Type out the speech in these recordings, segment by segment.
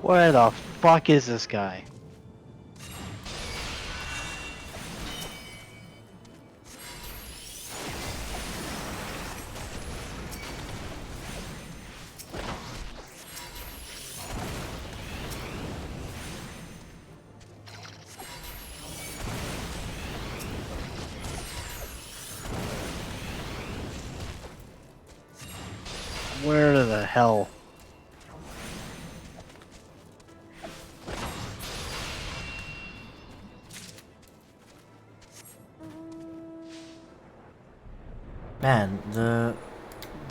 Where the fuck is this guy? Where the hell? Man, the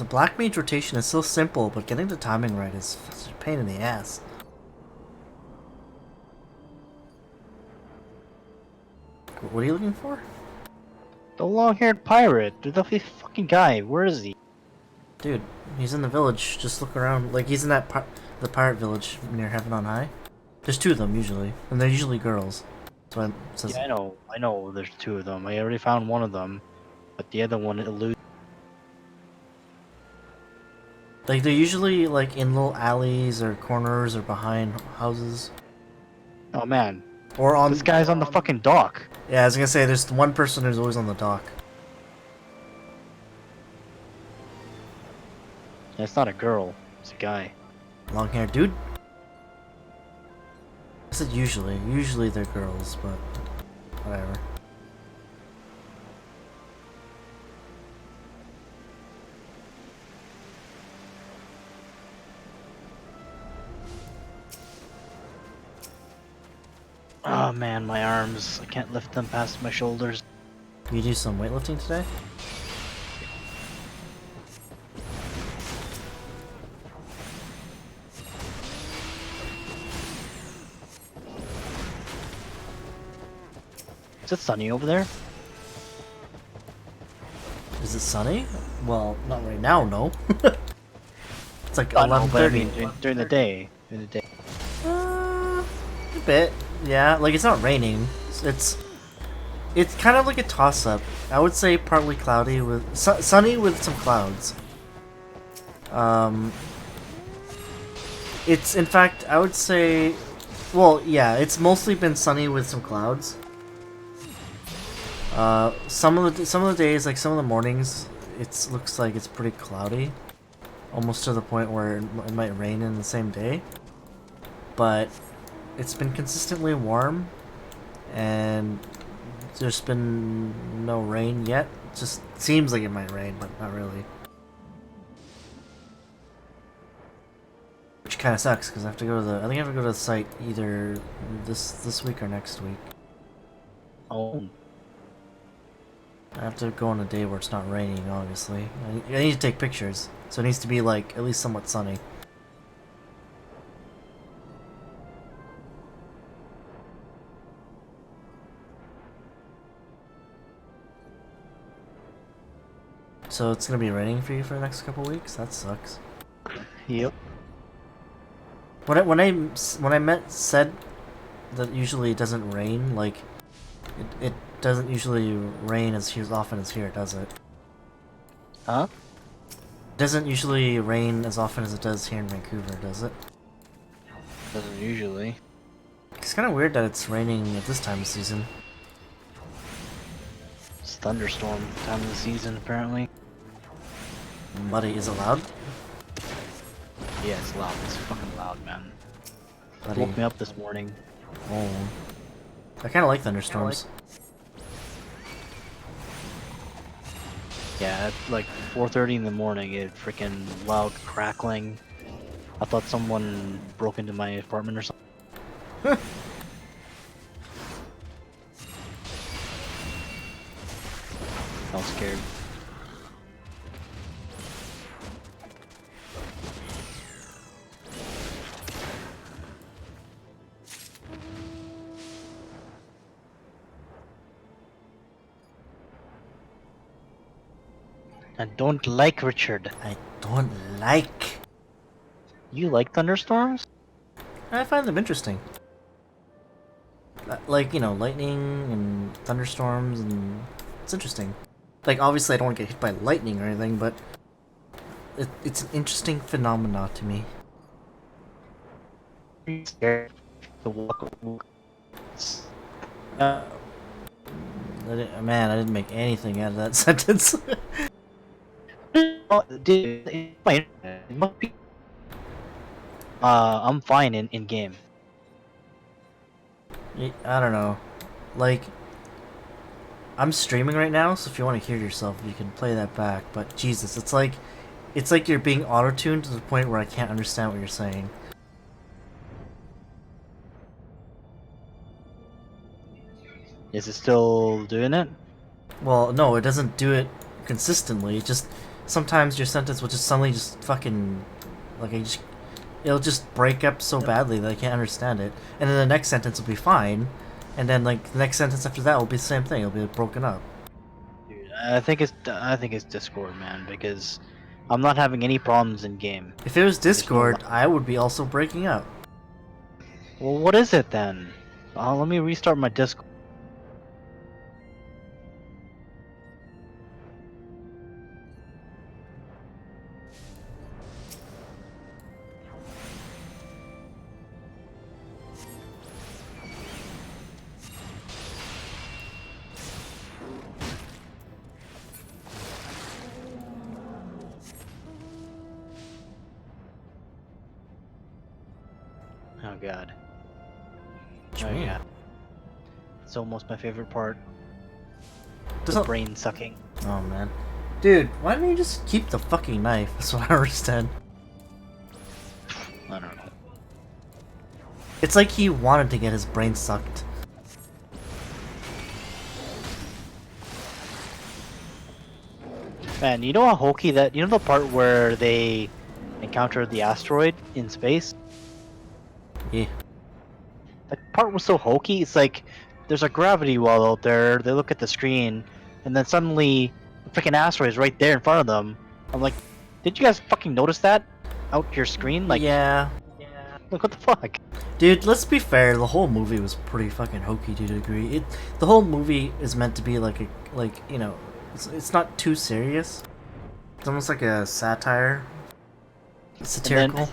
black mage rotation is so simple, but getting the timing right is such a pain in the ass. What are you looking for? The long-haired pirate. The fucking guy. Where is he? Dude, he's in the village. Just look around. Like, he's in that the pirate village near Heaven on High. There's two of them usually, and they're usually girls. That's what it says. Yeah, I know. I know. There's two of them. I already found one of them, but the other one eludes. Like, they're usually like in little alleys or corners or behind houses. Oh man, Or on. this guy's on the fucking dock. Yeah, I was gonna say there's one person who's always on the dock. It's not a girl. It's a guy. Long hair dude. I said usually. Usually they're girls, but whatever. Oh man, my arms. I can't lift them past my shoulders. You do some weightlifting today? Is it sunny over there? Is it sunny? Well, not right now, no. It's like Oh, no, but I 11:30. mean during the day. During the day. A bit, yeah. Like, it's not raining. It's kind of like a toss-up. I would say partly cloudy with sunny with some clouds. It's in fact I would say, well, yeah, it's mostly been sunny with some clouds. Some of the days, like some of the mornings, it looks like it's pretty cloudy, almost to the point where it might rain in the same day. But it's been consistently warm, and there's been no rain yet. It just seems like it might rain, but not really. Which kind of sucks because I have to go to I think I have to go to the site either this week or next week. Oh. I have to go on a day where it's not raining, obviously. I need to take pictures, so it needs to be like at least somewhat sunny. So it's gonna be raining for you for the next couple weeks? That sucks. Yep. When I said that usually it doesn't rain, like it doesn't usually rain as often as here, does it? Huh? It doesn't usually rain as often as it does here in Vancouver, does it? Doesn't usually. It's kind of weird that it's raining at this time of season. It's thunderstorm time of the season, apparently. Buddy, is it loud? Yeah, it's loud. It's fucking loud, man. Buddy. Woke me up this morning. Oh. I kind of like thunderstorms. Yeah, at like 4:30 in the morning, it freaking loud crackling. I thought someone broke into my apartment or something. I was scared. I don't like Richard. I don't like. You like thunderstorms? I find them interesting. Like, you know, lightning and thunderstorms, and it's interesting. Like, obviously I don't want to get hit by lightning or anything, but it's an interesting phenomena to me. scared to walk. Uh, man, I didn't make anything out of that sentence. Oh, dude, it's my internet. It must be. I'm fine in game. I don't know. Like, I'm streaming right now, so if you want to hear yourself, you can play that back. But Jesus, it's like you're being auto-tuned to the point where I can't understand what you're saying. Is it still doing it? Well, no, it doesn't do it consistently. It just sometimes your sentence will just suddenly just fucking it'll just break up so badly that I can't understand it. And then the next sentence will be fine, and then like the next sentence after that will be the same thing. It'll be broken up. Dude, I think it's Discord, man, because I'm not having any problems in game. If it was Discord, I would be also breaking up. Well, what is it then? Let me restart my Discord. Oh god. Oh yeah. It's almost my favorite part. The brain sucking. Oh man. Dude, why don't you just keep the fucking knife? That's what I understand. I don't know. It's like he wanted to get his brain sucked. Man, you know how hokey that... You know the part where they encountered the asteroid in space? Yeah. That part was so hokey. It's like there's a gravity well out there. They look at the screen, and then suddenly the freaking asteroid is right there in front of them. I'm like, did you guys fucking notice that out your screen? Like, yeah. Like, what the fuck? Dude, let's be fair. The whole movie was pretty fucking hokey to a degree. The whole movie is meant to be like you know, it's not too serious. It's almost like a satire. Satirical.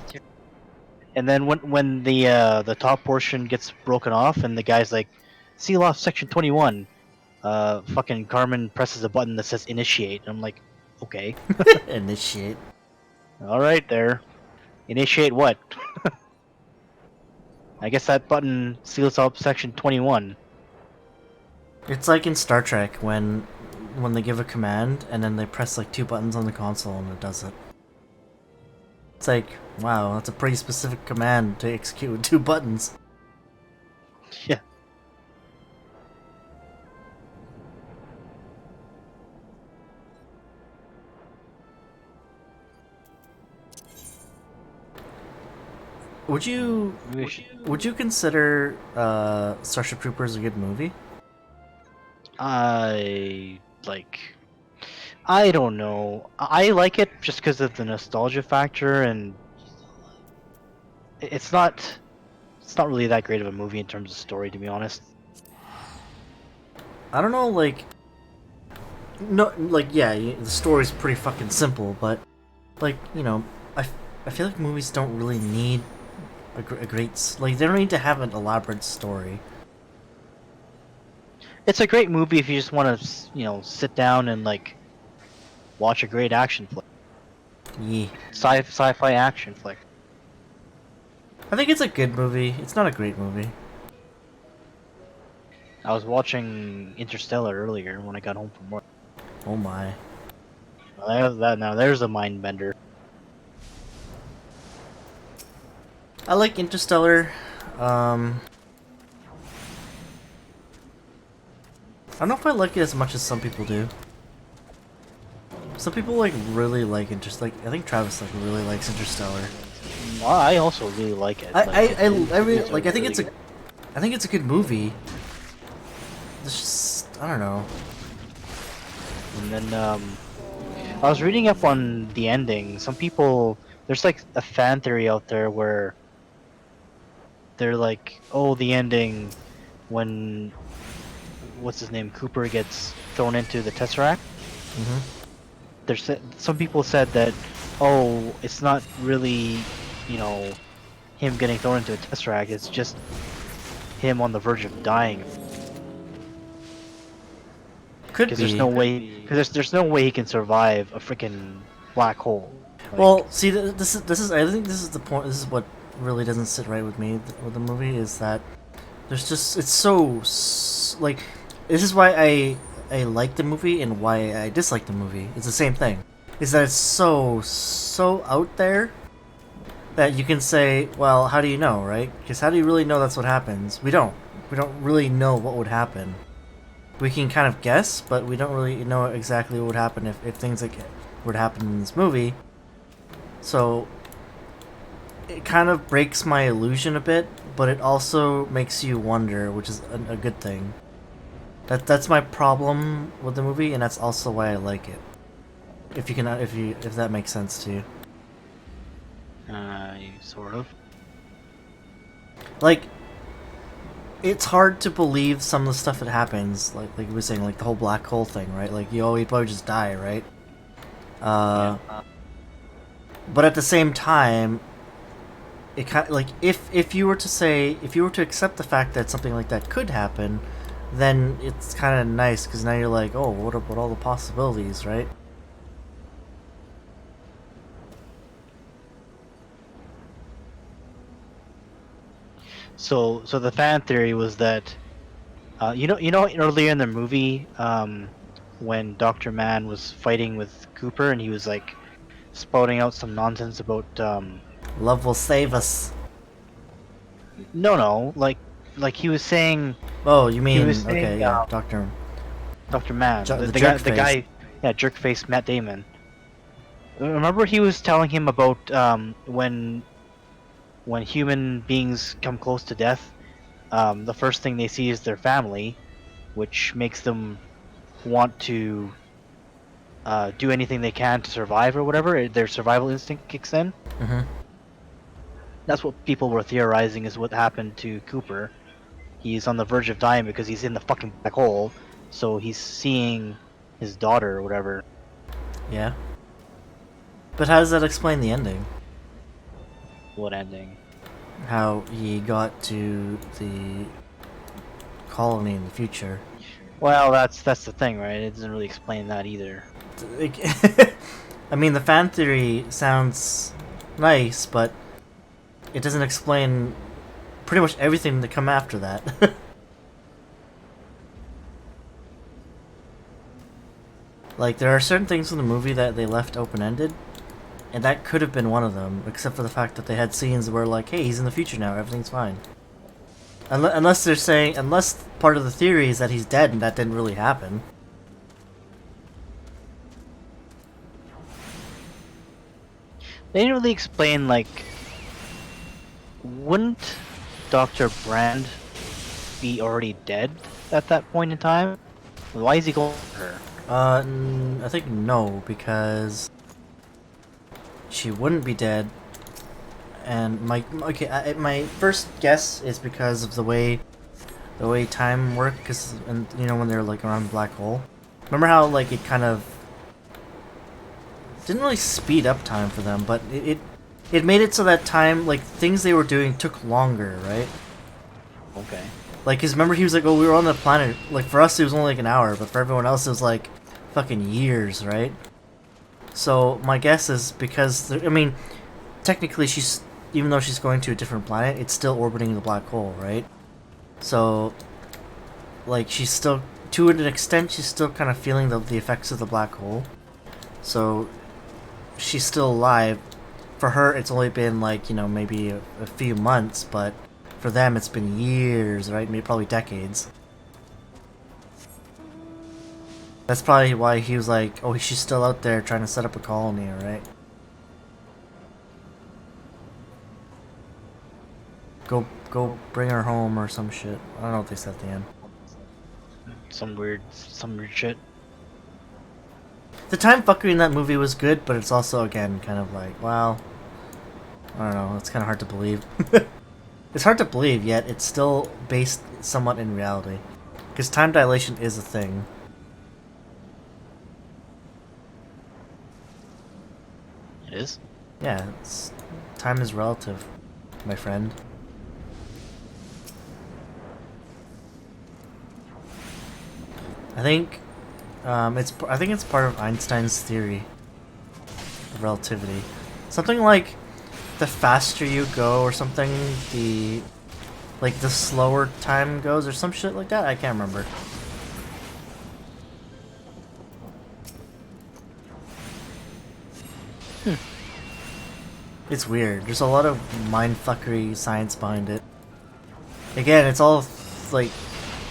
And then when the top portion gets broken off and the guy's like, seal off section 21, fucking Carmen presses a button that says initiate. And I'm like, okay. Initiate. Alright there. Initiate what? I guess that button seals up section 21. It's like in Star Trek when they give a command and then they press like 2 buttons on the console and it does it. It's like, wow, that's a pretty specific command to execute with 2 buttons. Yeah. Would you consider Starship Troopers a good movie? I don't know. I like it just because of the nostalgia factor, and it's not really that great of a movie in terms of story, to be honest. I don't know, like, no, like, yeah, the story's pretty fucking simple, but like, you know, I feel like movies don't really need a great, like, they don't need to have an elaborate story. It's a great movie if you just want to, you know, sit down and like watch a great action flick. Yeah. Sci-fi action flick. I think it's a good movie. It's not a great movie. I was watching Interstellar earlier when I got home from work. Oh my. Now there's a mind bender. I like Interstellar. I don't know if I like it as much as some people do. Some people like really like Interstellar. Like, I think Travis like really likes Interstellar. I also really like it. I really like. I think it's a good movie. It's just, I don't know. And then I was reading up on the ending. Some people, there's like a fan theory out there where they're like, oh, the ending when what's his name, Cooper gets thrown into the Tesseract. Mm-hmm. Some people said that, oh, it's not really, you know, him getting thrown into a tesseract. It's just him on the verge of dying. Could Because be. there's no way he can survive a freaking black hole. Like, Well, see, this is I think this is the point. This is what really doesn't sit right with me with the movie is that there's just it's so like this is why I like the movie and why I dislike the movie. It's the same thing. Is that it's so out there that you can say, well, how do you know, right? Because how do you really know that's what happens? We don't. We don't really know what would happen. We can kind of guess, but we don't really know exactly what would happen if things like were to happen in this movie. So it kind of breaks my illusion a bit, but it also makes you wonder, which is a good thing. That's my problem with the movie, and that's also why I like it. If that makes sense to you. Sort of. Like, it's hard to believe some of the stuff that happens, like we were saying, like the whole black hole thing, right? Like, he'd probably just die, right? But at the same time, it kind of, like if you were to accept the fact that something like that could happen, then it's kind of nice because now you're like, oh, what about all the possibilities, right? So the fan theory was that, you know earlier in the movie, when Dr. Mann was fighting with Cooper and he was like spouting out some nonsense about Love will save us. no, like he was saying, Oh, you he mean was okay? saying, Yeah, Doctor. Dr. Mann, The the guy, yeah, jerk face Matt Damon. Remember he was telling him about when human beings come close to death, the first thing they see is their family, which makes them want to do anything they can to survive or whatever. Their survival instinct kicks in. Mm-hmm. That's what people were theorizing is what happened to Cooper. He's on the verge of dying because he's in the fucking black hole, so he's seeing his daughter or whatever. Yeah. But how does that explain the ending? What ending? How he got to the colony in the future. Well, that's the thing, right? It doesn't really explain that either. I mean, the fan theory sounds nice, but it doesn't explain pretty much everything to come after that. Like, there are certain things in the movie that they left open-ended, and that could have been one of them, except for the fact that they had scenes where, like, hey, he's in the future now, everything's fine. Unless they're saying, unless part of the theory is that he's dead and that didn't really happen. They didn't really explain, like, wouldn't Dr. Brand be already dead at that point in time? Why is he going for her? I think no, because she wouldn't be dead. And my first guess is because of the way time worked, because you know when they're like around the black hole. Remember how like it kind of didn't really speed up time for them, but it made it so that time, like things they were doing took longer, right? Okay. Like, cause remember he was like, oh, we were on the planet. Like for us it was only like an hour, but for everyone else it was like fucking years, right? So my guess is because I mean, technically she's, even though she's going to a different planet, it's still orbiting the black hole, right? So, like, she's still, to an extent, she's still kind of feeling the effects of the black hole. So, she's still alive. For her, it's only been, like, you know, maybe a few months, but for them, it's been years, right? Maybe probably decades. That's probably why he was like, oh, she's still out there trying to set up a colony, right? Go bring her home or some shit. I don't know what they said at the end. Some weird shit. The time fuckery in that movie was good, but it's also, again, kind of like, wow. I don't know, it's kind of hard to believe. It's hard to believe, yet it's still based somewhat in reality. Because time dilation is a thing. It is? Yeah, time is relative. my friend. I think it's part of Einstein's theory of relativity. Something like the faster you go or something, the slower time goes or some shit like that. I can't remember. It's weird. There's a lot of mindfuckery science behind it. Again, it's all like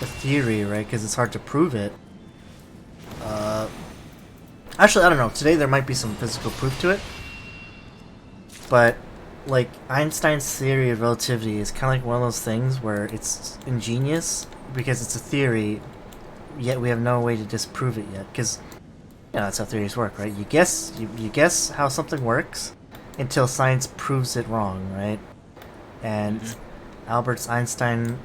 a theory, right? Because it's hard to prove it. Actually, I don't know. Today there might be some physical proof to it. But, like, Einstein's theory of relativity is kind of like one of those things where it's ingenious because it's a theory, yet we have no way to disprove it yet. Because, that's how theories work, right? You guess how something works until science proves it wrong, right? And Albert Einstein,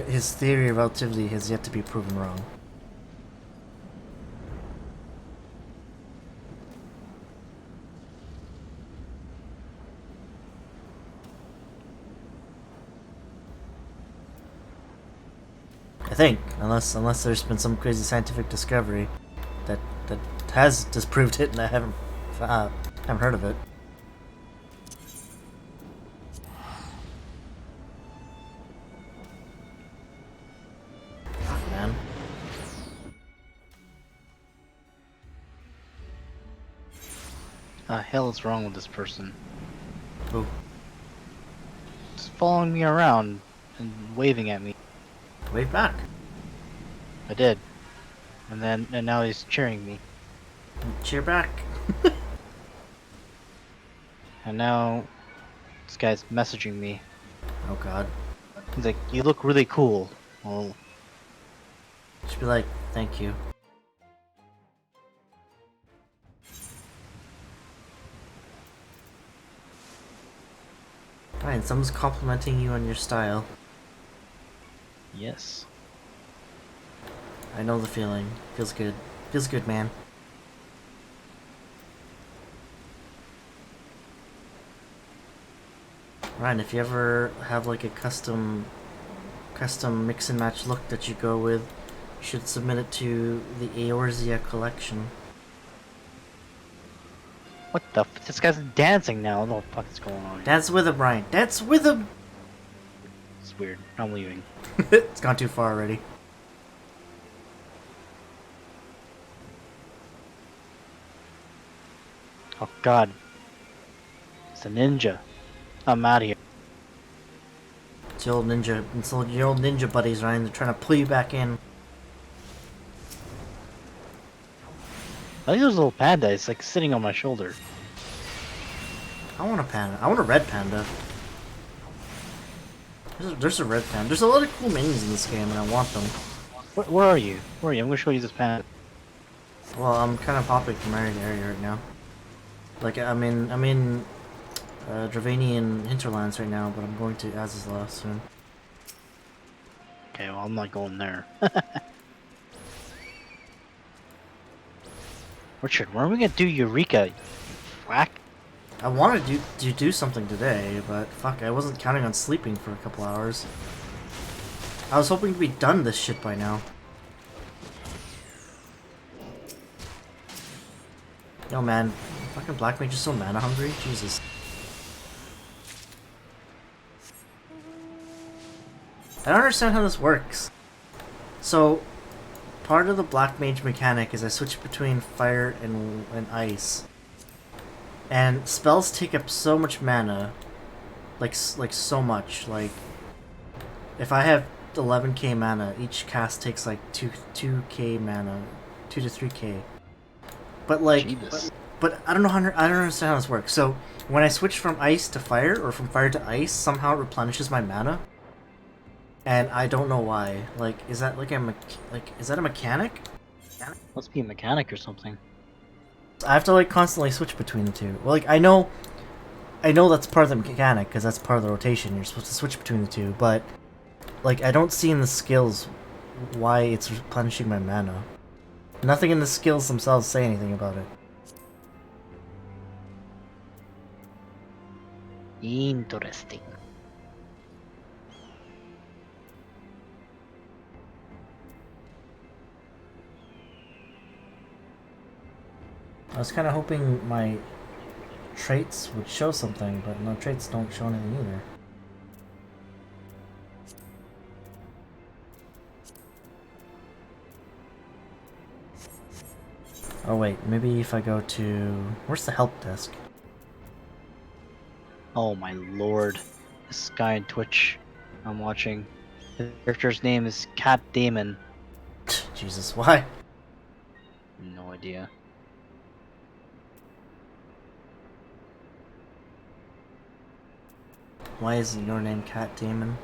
his theory of relativity has yet to be proven wrong. I think, unless there's been some crazy scientific discovery that has disproved it, and I haven't heard of it. Fuck, man. The hell is wrong with this person? Ooh. Just following me around and waving at me. Wave back. I did. And now he's cheering me. Cheer back. And now this guy's messaging me. Oh god. He's like, "You look really cool." Well, Should be like, thank you. Fine, someone's complimenting you on your style. yes. I know the feeling. Feels good. Feels good, man. Ryan, if you ever have like a custom mix and match look that you go with, you should submit it to the Eorzea collection. What the f- This guy's dancing now. What the fuck is going on? Dance with him, Ryan. Dance with him! It's weird. I'm leaving. It's gone too far already. Oh god. It's a ninja. I'm out of here. It's your old ninja buddies, Ryan. They're trying to pull you back in. I think there's a little panda. It's like sitting on my shoulder. I want a panda. I want a red panda. There's a red panda. There's a lot of cool minis in this game, and I want them. Where are you? Where are you? I'm gonna show you this panda. Well, I'm kind of hopping from area to area right now. Like I'm in Dravanian hinterlands right now, but I'm going to Azazel soon. Okay, well I'm not going there. Richard, when are we gonna do Eureka? You whack. I wanted to do something today, but fuck, I wasn't counting on sleeping for a couple hours. I was hoping to be done this shit by now. Yo man, fucking Black Mage is so mana hungry, Jesus. I don't understand how this works. So, part of the Black Mage mechanic is I switch between fire and ice. And spells take up so much mana. Like so much. Like, if I have 11k mana, each cast takes like 2k mana. 2 to 3k. But like, but I don't know how, I don't understand how this works. So, when I switch from ice to fire, or from fire to ice, somehow it replenishes my mana. And I don't know why. Like, is that like is that a mechanic? Must be a mechanic or something. I have to like constantly switch between the two. Well, like I know that's part of the mechanic because that's part of the rotation. You're supposed to switch between the two, but like I don't see in the skills why it's replenishing my mana. Nothing in the skills themselves say anything about it. Interesting. I was kind of hoping my traits would show something, but no, traits don't show anything either. Oh wait, maybe if I go to... Where's the help desk? Oh my lord. This guy on Twitch I'm watching. His character's name is Cat Damon. Jesus, why? No idea. Why is your name Cat Damon?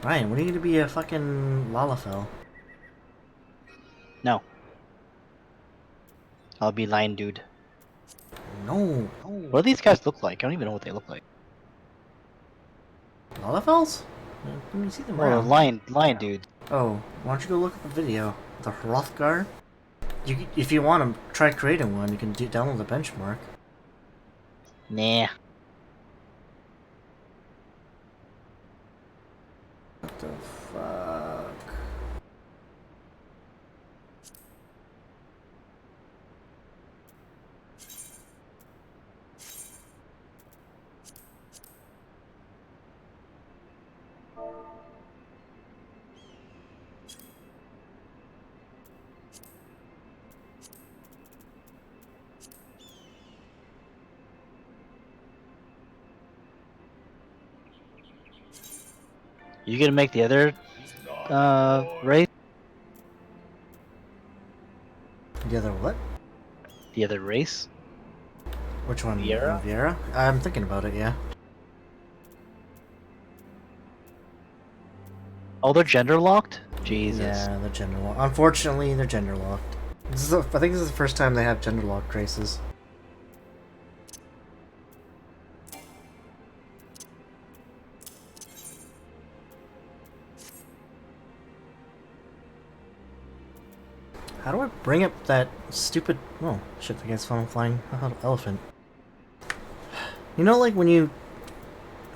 Ryan, what are you gonna be, a fucking Lalafell? No. I'll be Lion Dude. No. What do these guys look like? I don't even know what they look like. Lalafells? Let me see them Oh, around. Lion Dude. Oh, why don't you go look at the video? The Hrothgar? If you want to try creating one, you can download the benchmark. Nah. What the fuck? You gonna make the other race? The other what? The other race? Which one? Viera? Viera? I'm thinking about it, yeah. Oh, they're gender locked? Jesus. Yeah, they're gender locked. Unfortunately, they're gender locked. I think this is the first time they have gender locked races. How do I bring up that stupid... Oh, shit, I guess I'm flying elephant. You know, like when you...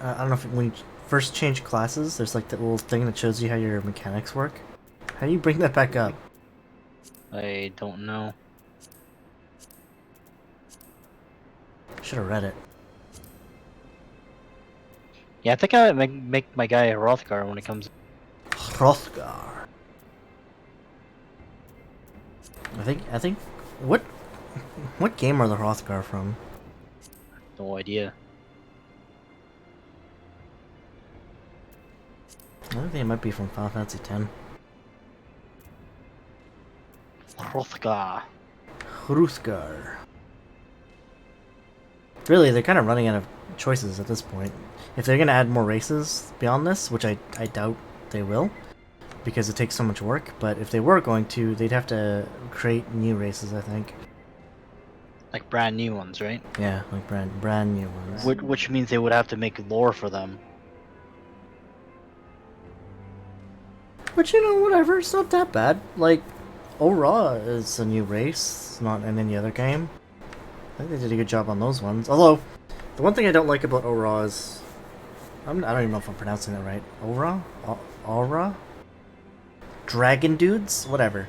I don't know if when you first change classes, there's like that little thing that shows you how your mechanics work. How do you bring that back up? I don't know. Should have read it. Yeah, I think I would make my guy a Hrothgar when it comes. Hrothgar. I think what game are the Hrothgar from? No idea. I think it might be from Final Fantasy X. Hrothgar. Hrothgar. Really, they're kind of running out of choices at this point. If they're gonna add more races beyond this, which I doubt they will, because it takes so much work, but if they were going to, they'd have to create new races, I think. Like brand new ones, right? Yeah, like brand new ones. Which means they would have to make lore for them. But you know, whatever, it's not that bad. Like, Ora is a new race, not in any other game. I think they did a good job on those ones. Although, the one thing I don't like about Ora is... I don't even know if I'm pronouncing it right. Ora? Aura? Dragon dudes? Whatever.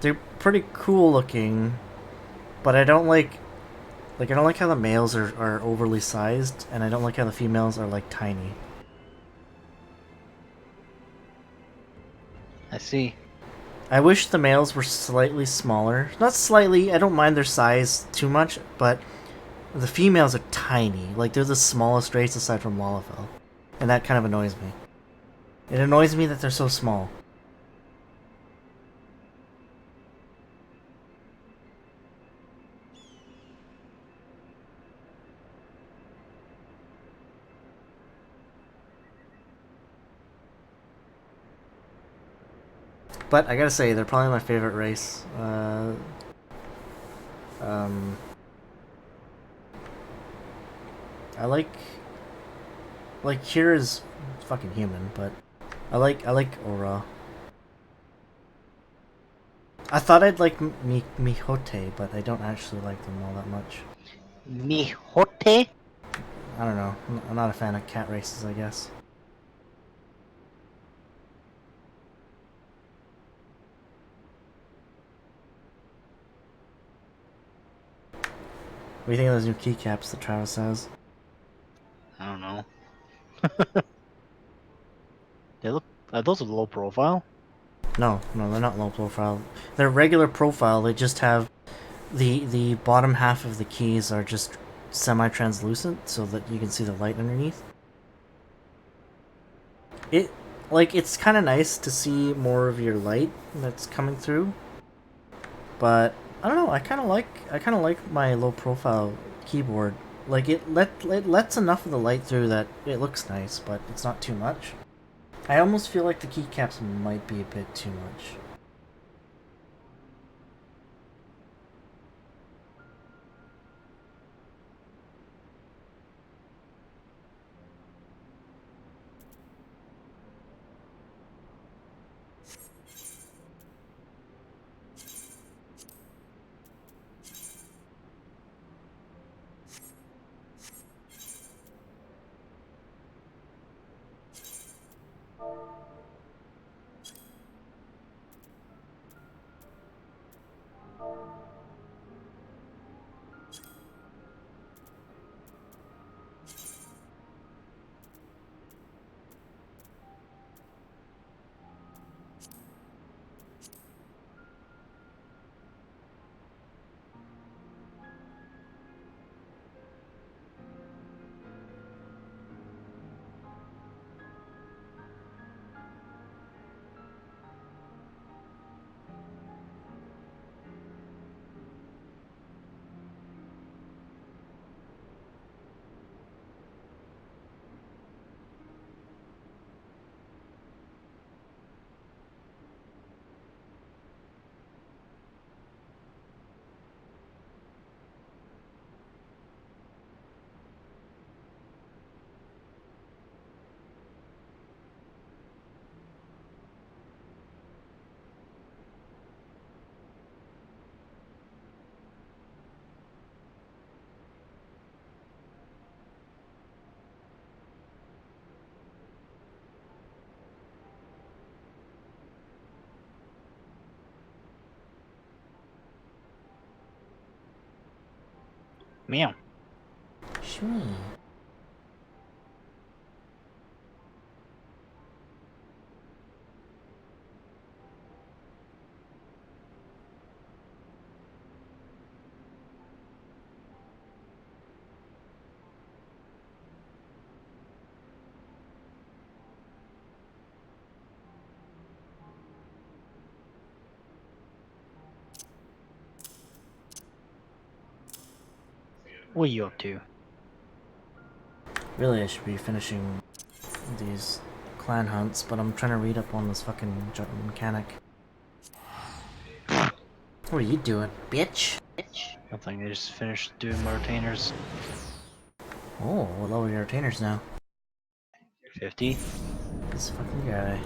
They're pretty cool looking, but I don't like... I don't like how the males are overly sized, and I don't like how the females are, like, tiny. I see. I wish the males were slightly smaller. Not slightly, I don't mind their size too much, but the females are tiny. Like, they're the smallest race aside from Lalafell. And that kind of annoys me. It annoys me that they're so small. But I gotta say, they're probably my favorite race. I like Kira's fucking human, but I like Aura. I thought I'd like Mihote, but I don't actually like them all that much. Mihote? I don't know. I'm not a fan of cat races, I guess. What do you think of those new keycaps that Travis has? I don't know. They look. Those are low profile. No, they're not low profile. They're regular profile. They just have the bottom half of the keys are just semi-translucent so that you can see the light underneath. It's kind of nice to see more of your light that's coming through, but I don't know. I kind of like my low profile keyboard. Like it lets enough of the light through that it looks nice, but it's not too much. I almost feel like the keycaps might be a bit too much. Meow. Sure. What are you up to? Really, I should be finishing these clan hunts, but I'm trying to read up on this fucking mechanic. What are you doing, bitch? Nothing. I just finished doing my retainers. Oh, what level are your retainers now? 50. This fucking guy.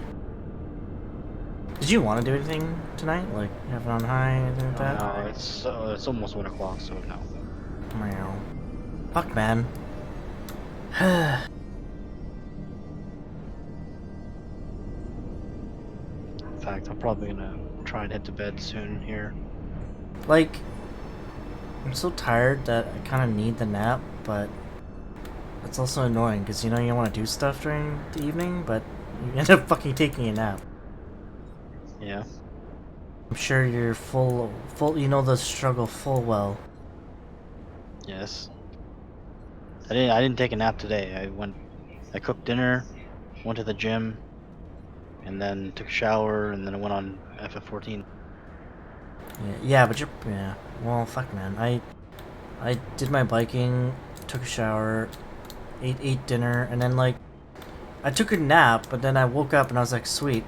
Did you want to do anything tonight? Like, have it on high, anything like that? No, it's almost 1 o'clock, so no. Meow. Fuck, man. In fact, I'm probably gonna try and head to bed soon here. Like, I'm so tired that I kind of need the nap, but it's also annoying because you know you want to do stuff during the evening, but you end up fucking taking a nap. Yeah. I'm sure you're full. You know the struggle full well. Yes. I didn't take a nap today. I cooked dinner, went to the gym, and then took a shower, and then I went on FF14. Yeah, but you're yeah. Well, fuck, man. I did my biking, took a shower, ate dinner, and then like I took a nap, but then I woke up and I was like, sweet.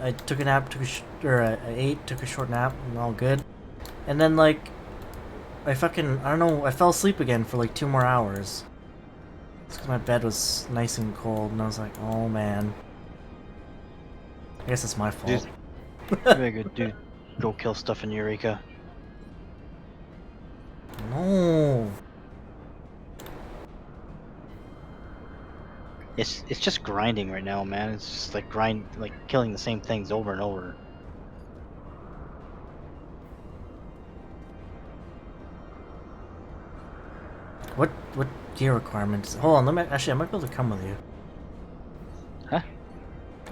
I took a nap, I ate, took a short nap, and all good. And then like I don't know, I fell asleep again for like 2 more hours. It's because my bed was nice and cold, and I was like, oh man. I guess it's my fault. Very good, dude. Go kill stuff in Eureka. No. It's just grinding right now, man. It's just like killing the same things over and over. What gear requirements? Hold on, let me actually. I might be able to come with you. Huh?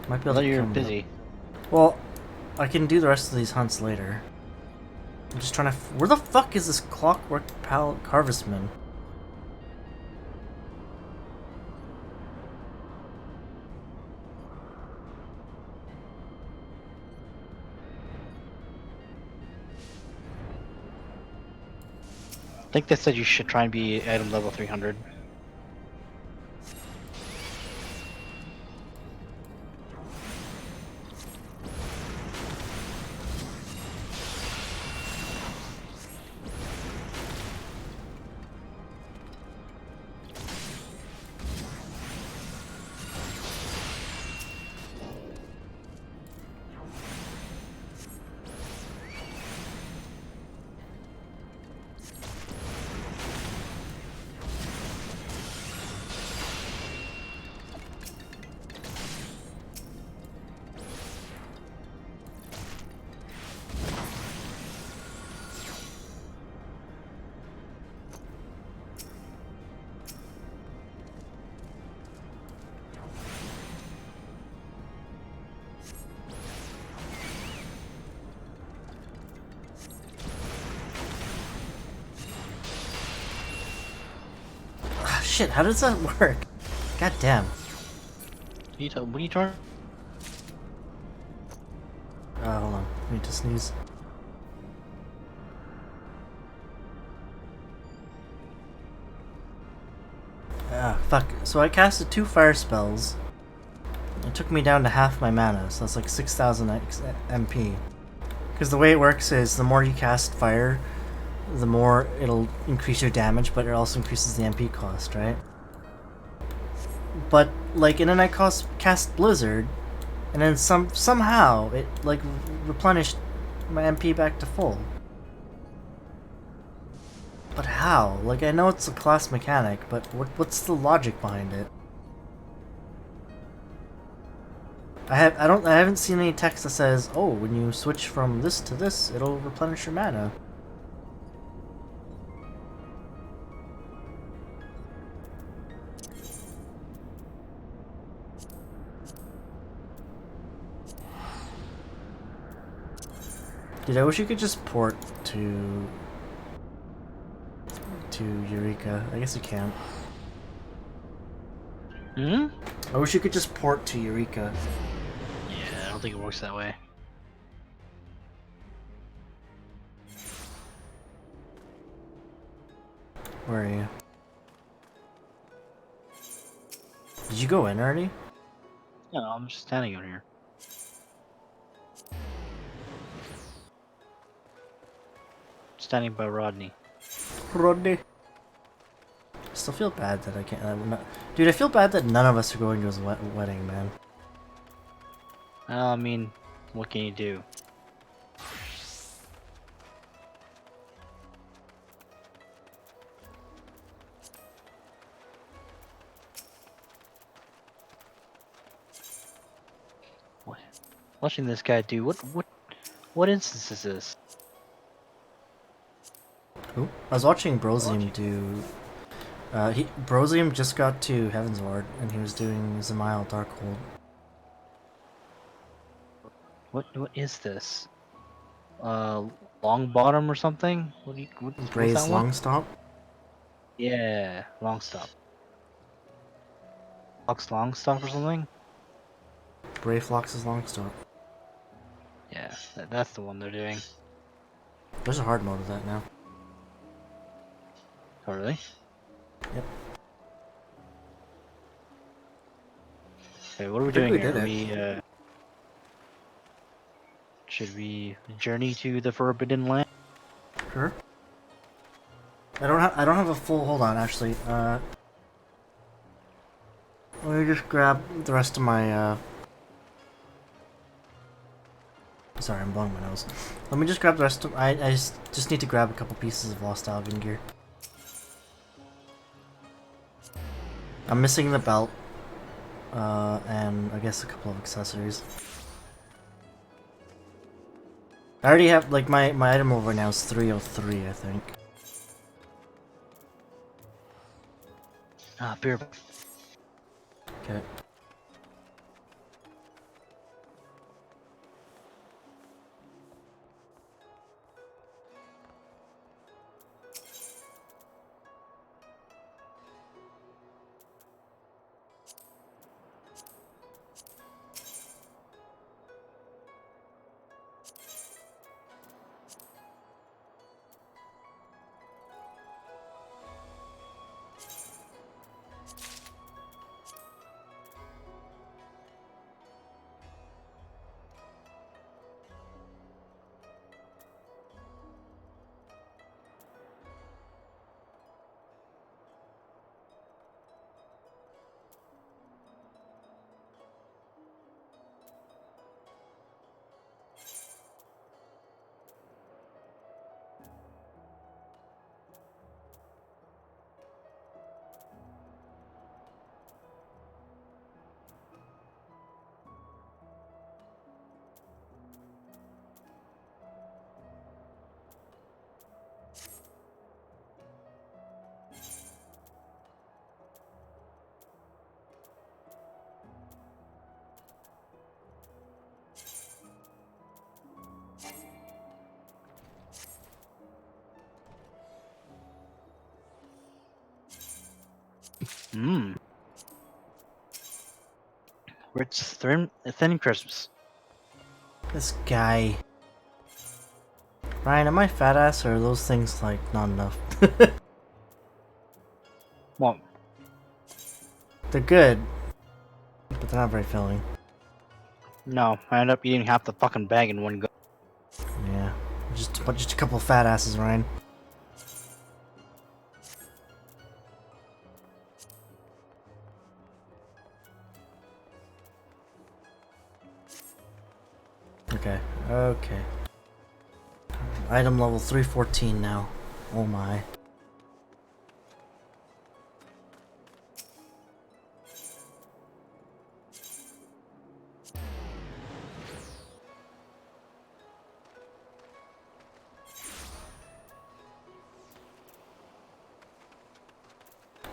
Might be I able thought to you were come. busy. Well, I can do the rest of these hunts later. I'm just trying to. Where the fuck is this clockwork harvestman? I think they said you should try and be item level 300. Ah, shit, how does that work? God damn. What are you trying? Hold on. I need to sneeze. Ah, fuck. So I casted 2 fire spells. It took me down to half my mana, so that's like 6,000 MP. Because the way it works is the more you cast fire, the more it'll increase your damage, but it also increases the MP cost, right? But like, and then I cast Blizzard, and then somehow it like replenished my MP back to full. But how? Like, I know it's a class mechanic, but what's the logic behind it? I haven't seen any text that says, oh, when you switch from this to this, it'll replenish your mana. Dude, I wish you could just port to Eureka. I guess you can't. Hmm? I wish you could just port to Eureka. Yeah, I don't think it works that way. Where are you? Did you go in already? No, I'm just standing out here. Standing by Rodney. Rodney. Still feel bad that I can't. Dude, I feel bad that none of us are going to his wedding, man. I mean, what can you do? What? Watching this guy do what instance is this? Who? I was watching Brosium do. Brosium just got to Heaven's Ward, and he was doing Zemail Darkhold. What is this? Long bottom or something? What's Bray's that one? Longstomp. Yeah, long stop. Fox long stop or something? Bray Flox's Longstomp. Yeah, that's the one they're doing. There's a hard mode of that now. Oh really? Yep. Okay, what are we I think doing we here? did it. Should we journey to the Forbidden Land? Sure. I don't have a full. Hold on, actually. Let me just grab the rest of my. Sorry, I'm blowing my nose. Let me just grab the rest of. I just need to grab a couple pieces of Lost Albion gear. I'm missing the belt. and I guess a couple of accessories. I already have, like, my item over now is 303, I think. Beer. Okay. Mmm. Rich thin crisps. This guy. Ryan, am I fat ass or are those things, like, not enough? Well, They're good, but they're not very filling. no, I end up eating half the fucking bag in one go. Yeah. Just a couple of fat asses, Ryan. Okay, okay. Item level 314 now. Oh my.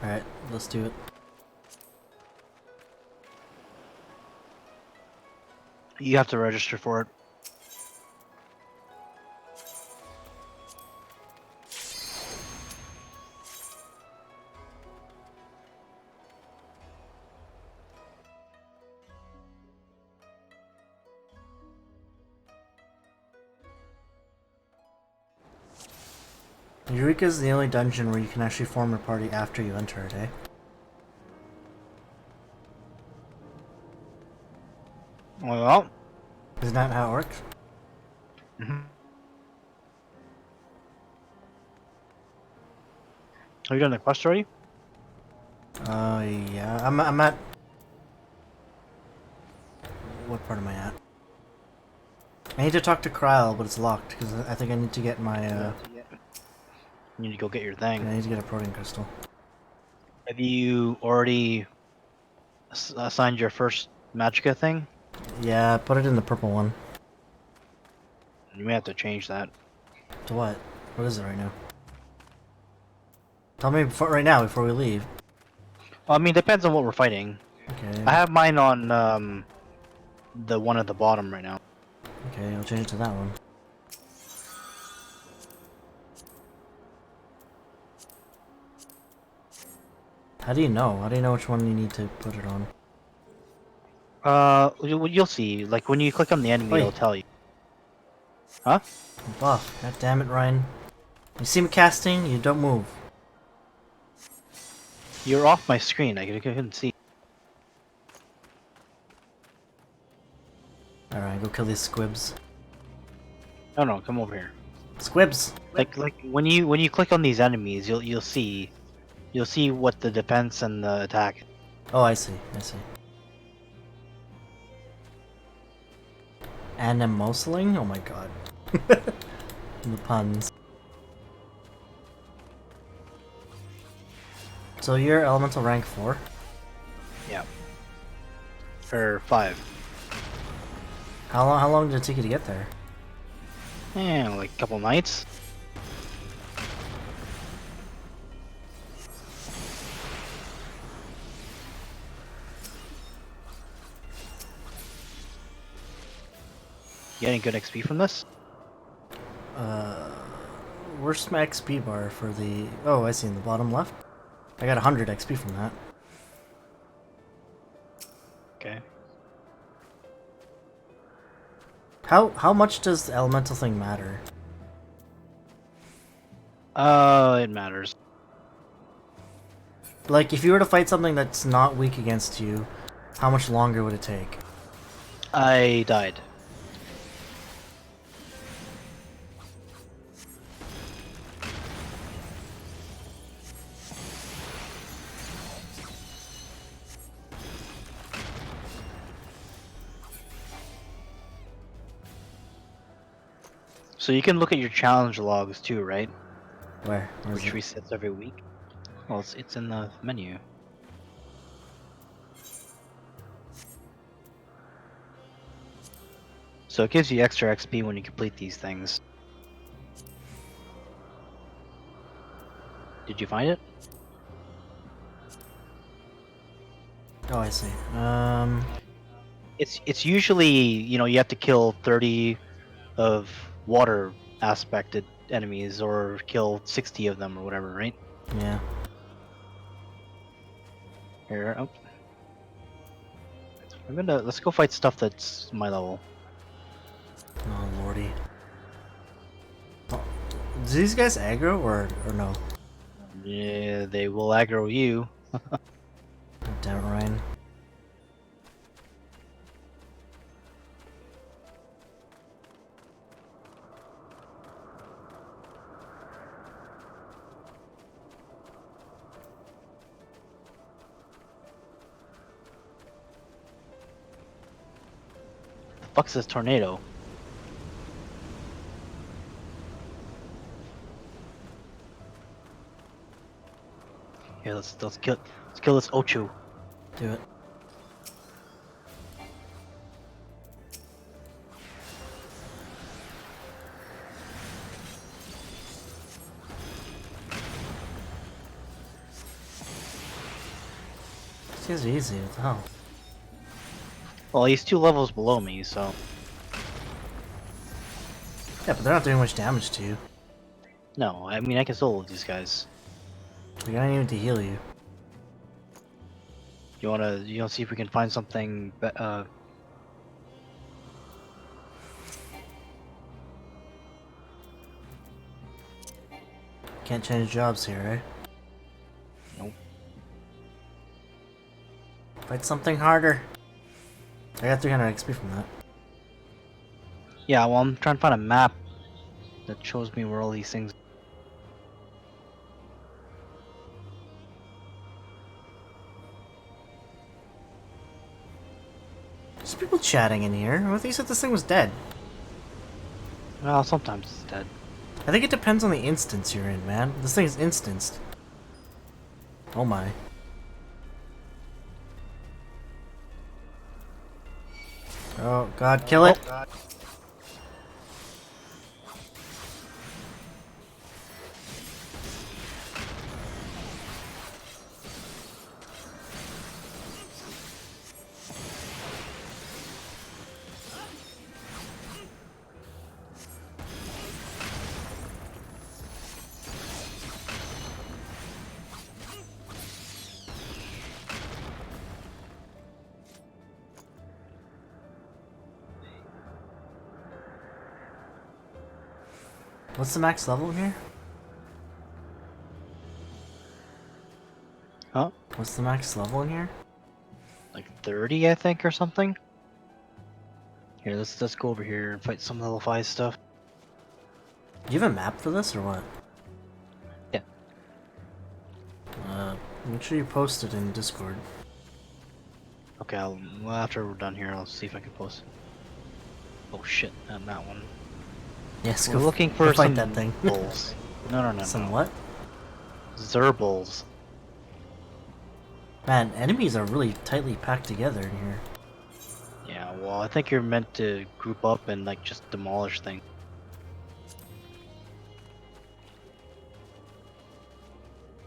Alright, let's do it. You have to register for it. Eureka is the only dungeon where you can actually form a party after you enter it, eh? Well, Isn't that how it works? have you done the quest already? Yeah. I'm at... What part am I at? I need to talk to Kryle, but it's locked, because I think I need to get my, You need to go get your I thing. need to get a protein crystal. Have you already assigned your first Magicka thing? Yeah, put it in the purple one. You may have to change that. To what? What is it right now? Tell me right now, before we leave. Well, I mean, depends on what we're fighting. Okay. I have mine on the one at the bottom right now. Okay, I'll change it to that one. How do you know? How do you know which one you need to put it on? You'll see. Like when you click on the enemy, Oi. it'll tell you. Huh? Buff. God damn it, Ryan. You see me casting? You don't move. You're off my screen. I couldn't see. Alright, go kill these squibs. No, come over here. Squibs! Like when you click on these enemies, you'll see what the defense and the attack is. Oh, I see. I see. Animosling? Oh my god. The puns. So you're elemental rank 4? Yeah. or 5. How long did it take you to get there? Yeah, like a couple nights. Getting good XP from this? Where's my XP bar for the... Oh, I see, in the bottom left. I got 100 XP from that. Okay. How much does the elemental thing matter? It matters. Like, if you were to fight something that's not weak against you, how much longer would it take? I died. So you can look at your challenge logs too, right? Where? Which resets every week. Well, it's in the menu. So it gives you extra XP when you complete these things. Did you find it? Oh, I see. It's usually, you know, you have to kill 30 of water aspected enemies or kill 60 of them or whatever, right? Yeah. Here, oh. Let's go fight stuff that's my level. Oh, lordy. Oh, do these guys aggro or no? Yeah, they will aggro you. Oh, damn it, Ryan. The fuck's this tornado? Here, let's kill this Ochu. Do it. This is easy, what the hell? Well, he's 2 levels below me, so Yeah, but they're not doing much damage to you. no. I mean, I can solo these guys. We don't even need to heal you. You wanna see if we can find something? Can't change jobs here, eh? Nope. Fight something harder. I got 300 XP from that. Yeah, well, I'm trying to find a map that shows me where all these things. There's people chatting in here. I thought you said this thing was dead. Well, sometimes it's dead. I think it depends on the instance you're in, man. This thing's instanced. Oh my. Oh god, kill it! God. What's the max level in here? Huh? What's the max level in here? Like 30, I think, or something. Here, let's go over here and fight some level 5 stuff. Do you have a map for this or what? Yeah. Make sure you post it in Discord. Okay, well, after we're done here, I'll see if I can post it. Oh shit, not that one. Yes, We're looking go for fight some that thing. bulls. No. Some what? Zerbuls. Man, enemies are really tightly packed together in here. Well, I think you're meant to group up and like just demolish things.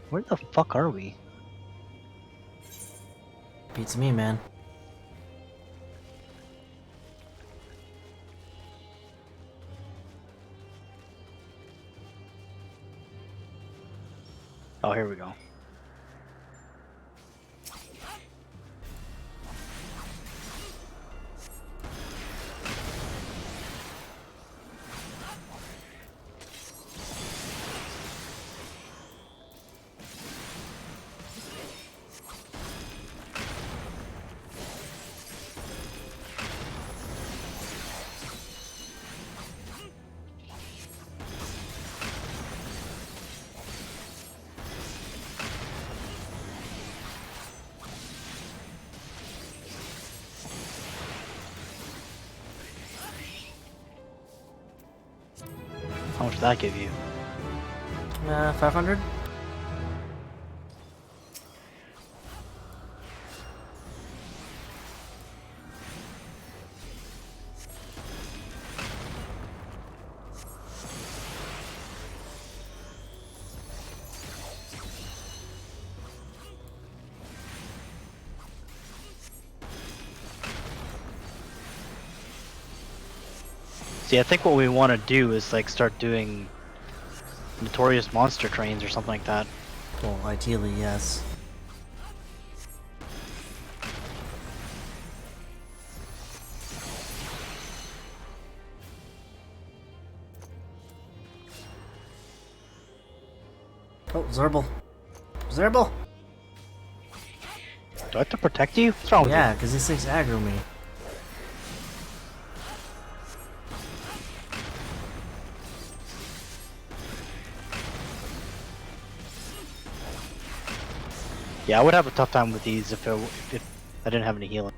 Where the fuck are we? Beats me, man. Oh, here we go. How much did that give you? 500? See, I think what we want to do is like start doing notorious monster trains or something like that. Well, ideally, yes. Oh, Zerbil. Zerbil! Do I have to protect you? What's wrong with Yeah, because these things aggro me. you? Yeah, I would have a tough time with these if I didn't have any healing.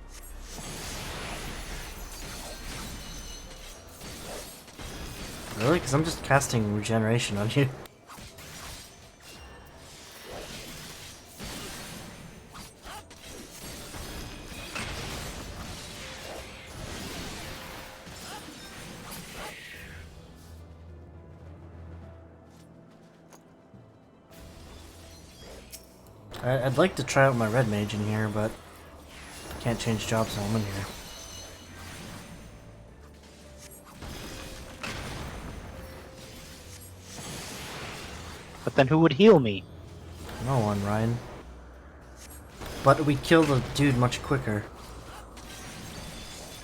Really? Because I'm just casting regeneration on you. I'd like to try out my red mage in here, but can't change jobs while I'm in here. But then who would heal me? No one, Ryan. But we kill the dude much quicker.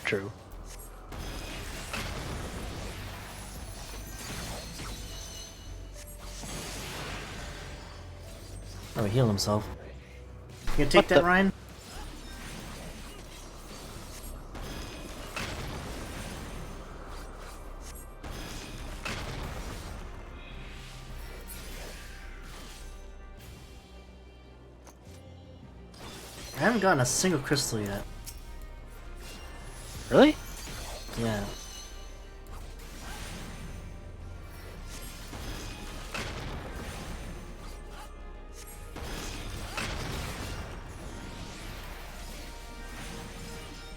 True. Oh, he healed himself. You gonna take What that, the- Ryan? I haven't gotten a single crystal yet. Really? Yeah.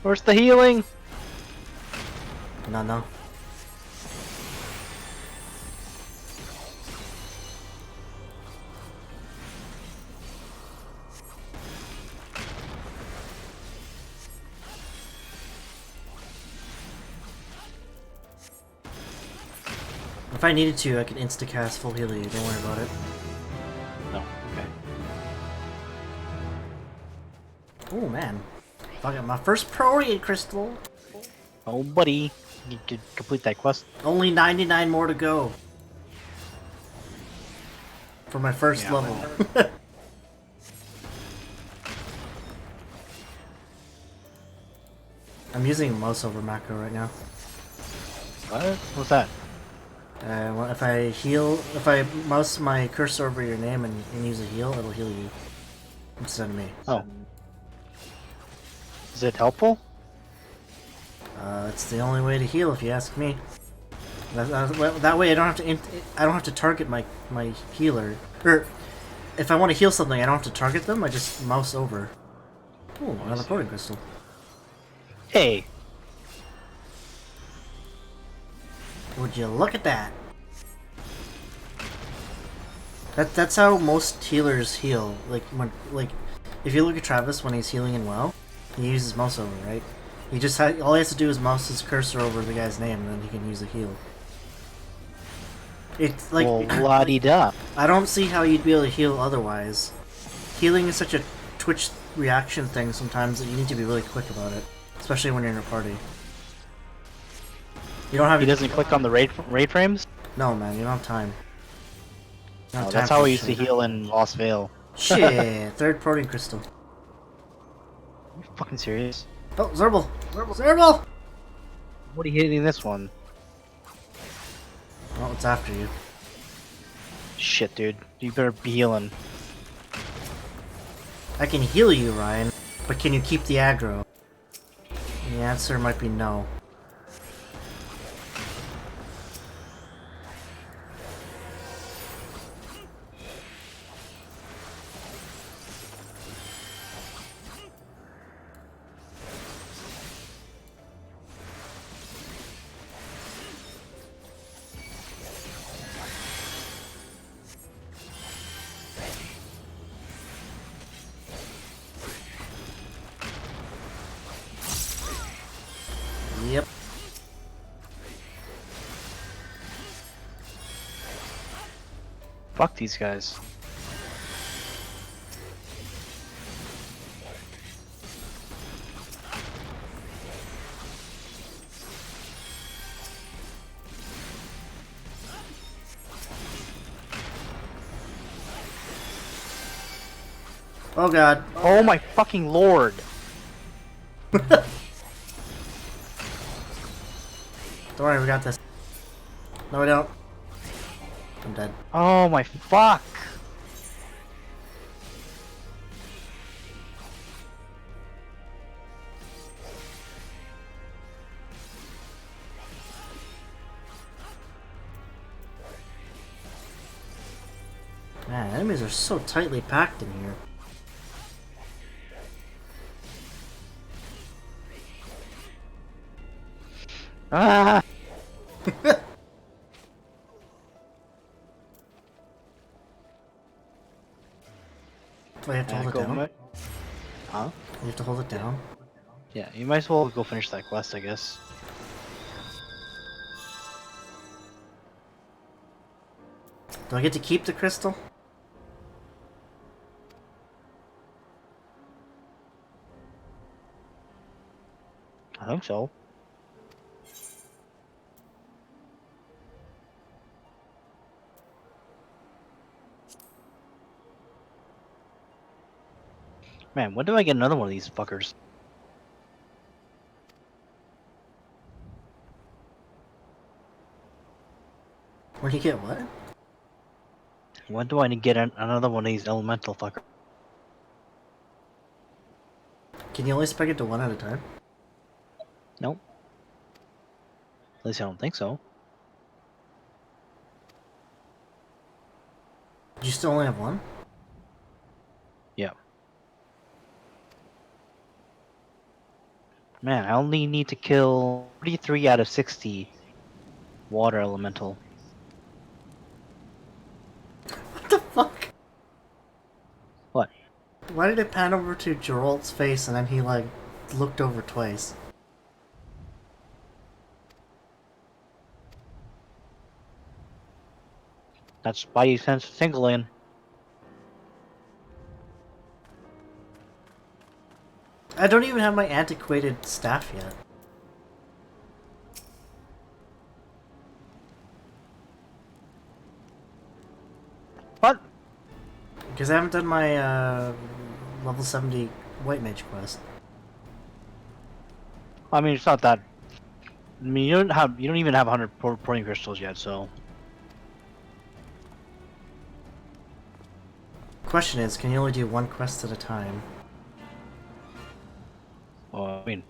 Where's the healing? No. If I needed to, I could insta-cast full heal you, don't worry about it. No. Okay. Oh man. I got my first Proriate crystal! Oh, buddy, you could complete that quest. Only 99 more to go. For my first Yeah, level. I'm using mouse over macro right now. What? What's that? Well, if I mouse my cursor over your name and use a heal, it'll heal you instead of me. Oh. Is it helpful? It's the only way to heal, if you ask me. That way, I don't have to target my healer. Or if I want to heal something, I don't have to target them. I just mouse over. Oh, another protein crystal. Hey, Would you look at that? That's how most healers heal. If you look at Travis when he's healing in WoW, he uses mouse over, right? He just all he has to do is mouse his cursor over the guy's name, and then he can use a heal. It's like well, la-di-da. I don't see how you'd be able to heal otherwise. Healing is such a Twitch reaction thing sometimes that you need to be really quick about it, especially when you're in a party. You don't have. He doesn't click on the raid frames. No, man, you don't have time. You don't have time That's for how I this used to shit. heal in Lost Vale. Shit, third protein crystal. Are you fucking serious? Oh, Zerbil! Zerbil! What are you hitting this one? Oh, it's after you. Shit, dude. You better be healing. I can heal you, Ryan, but can you keep the aggro? And the answer might be no. Yep. Fuck these guys. Oh god. Oh my fucking lord! Don't worry, we got this. No, we don't. I'm dead. Oh my fuck! Man, enemies are so tightly packed in here. Ah! Do I have to hold it Go down? mi- Huh? You have to hold it down? Yeah, you might as well go finish that quest, I guess. Do I get to keep the crystal? I think so. Man, when do I get another one of these fuckers? When you get what? When do I get another one of these elemental fuckers? Can you only spec it to one at a time? Nope. At least I don't think so. Do you still only have one? Yeah. Man, I only need to kill 43 out of 60 water elemental. What the fuck? What? Why did it pan over to Geralt's face and then he, like, looked over twice? That's why you sense tingling. I don't even have my antiquated staff yet. What? Because I haven't done my, level 70 White Mage quest. I mean, it's not that. I mean, you don't even have 100 protein crystals yet, so. Question is, can you only do one quest at a time? I mean,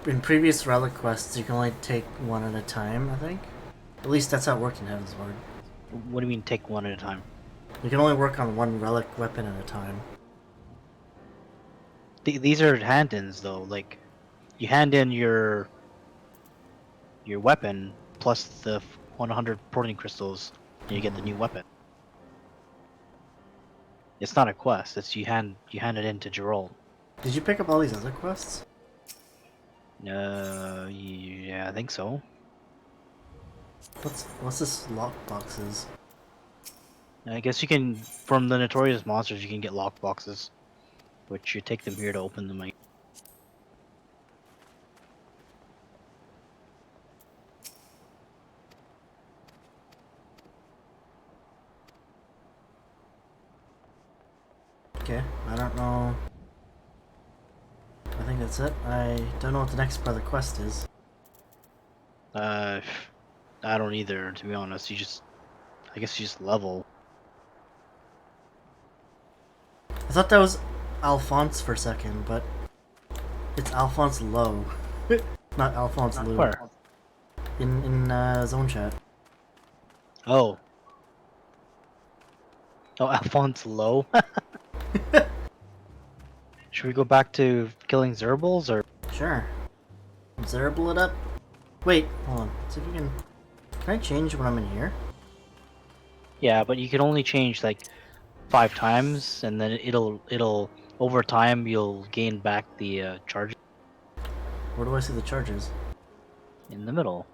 In previous relic quests, you can only take one at a time, I think. At least that's how it worked in Heaven's Ward. what do you mean take one at a time? You can only work on one relic weapon at a time. These are hand-ins, though. Like, you hand in your your weapon plus the 100 protein crystals, and you get the new weapon. It's not a quest. It's you hand it in to Geralt. Did you pick up all these other quests? Yeah, I think so. What's this lockboxes? I guess you can, from the notorious monsters, you can get lockboxes, which you take them here to open them. Okay, I don't know. I think that's it. I don't know what the next part of the quest is. I don't either, to be honest. I guess you just level. I thought that was Alphonse for a second, but it's Alphonse Lowe, not Alphonse Lou. Where? In zone chat. Oh. Oh, Alphonse Lowe. Should we go back to killing Zerbles, or? Sure. Zerble it up. Wait, hold on. See if we can. Can I change when I'm in here? Yeah, but you can only change like 5 times, and then it'll over time you'll gain back the charge Where do I see the charges? in the middle.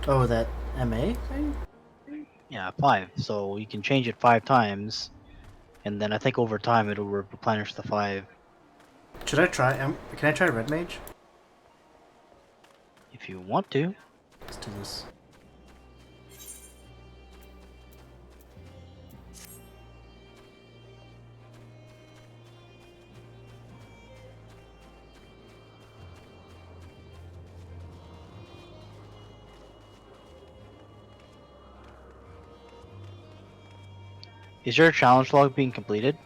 Oh, that MA thing? Yeah, 5. So you can change it 5 times, and then I think over time it'll replenish the 5. Should I try? Can I try Red Mage? If you want to. Let's do this. Is your challenge log being completed?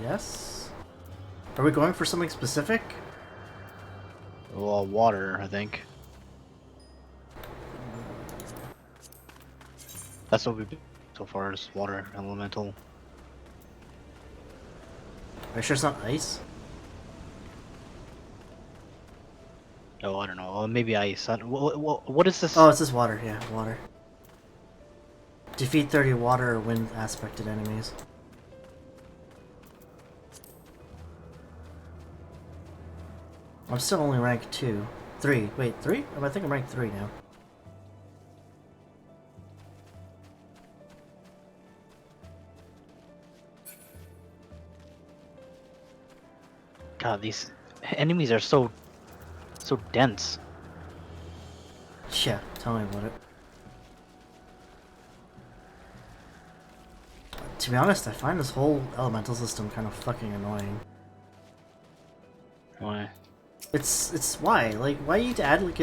Yes. Are we going for something specific? Well, water, I think. That's what we've been so far, is water elemental. Are you sure it's not ice? Oh, I don't know. Maybe ice. What is this? Oh, it's just water. Yeah, water. Defeat 30 water or wind aspected enemies. I'm still only rank 3. Wait, 3? I think I'm rank 3 now. God, these enemies are so dense. Yeah, tell me about it. To be honest, I find this whole elemental system kind of fucking annoying. Why? It's why? Like, why you need to add like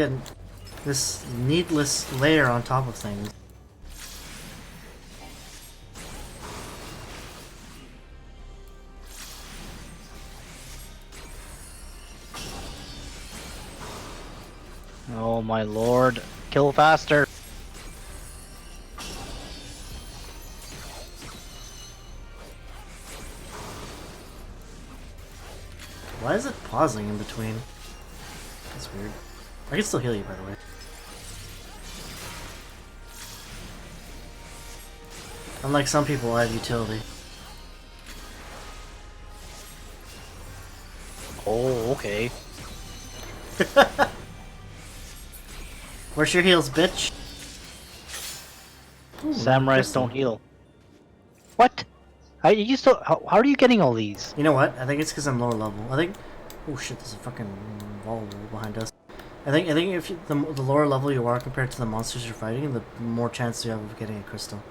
this needless layer on top of things? Oh my lord! Kill faster! Why is it pausing in between? That's weird. I can still heal you, by the way. Unlike some people, I have utility. Oh, okay. Where's your heals, bitch? Ooh, Samurais crystal. don't heal. What? How are you getting all these? You know what? I think it's because I'm lower level. I think. Oh shit! There's a fucking wall behind us. I think if the lower level you are compared to the monsters you're fighting, the more chance you have of getting a crystal.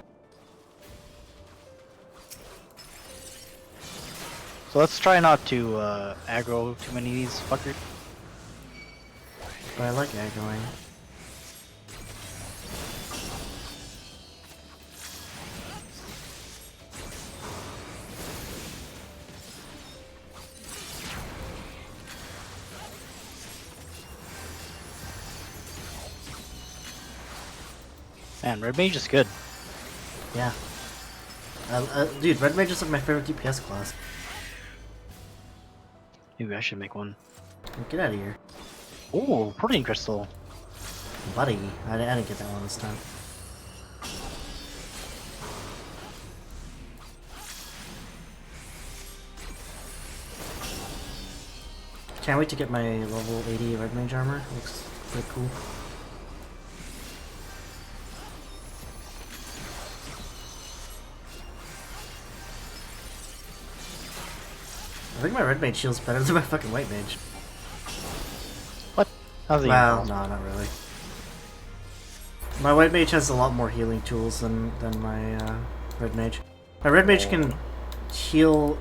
So let's try not to aggro too many of these fuckers. But I like aggroing. Man, Red Mage is good. Yeah. Dude, Red Mage is like my favorite DPS class. Maybe I should make one. Get out of here. Oh, protein crystal. Buddy. I didn't get that one this time. Can't wait to get my level 80 red mage armor. Looks pretty cool. I think my red mage shield's better than my fucking white mage. What? How's it? Well, no, not really. My white mage has a lot more healing tools than my red mage. My red mage can heal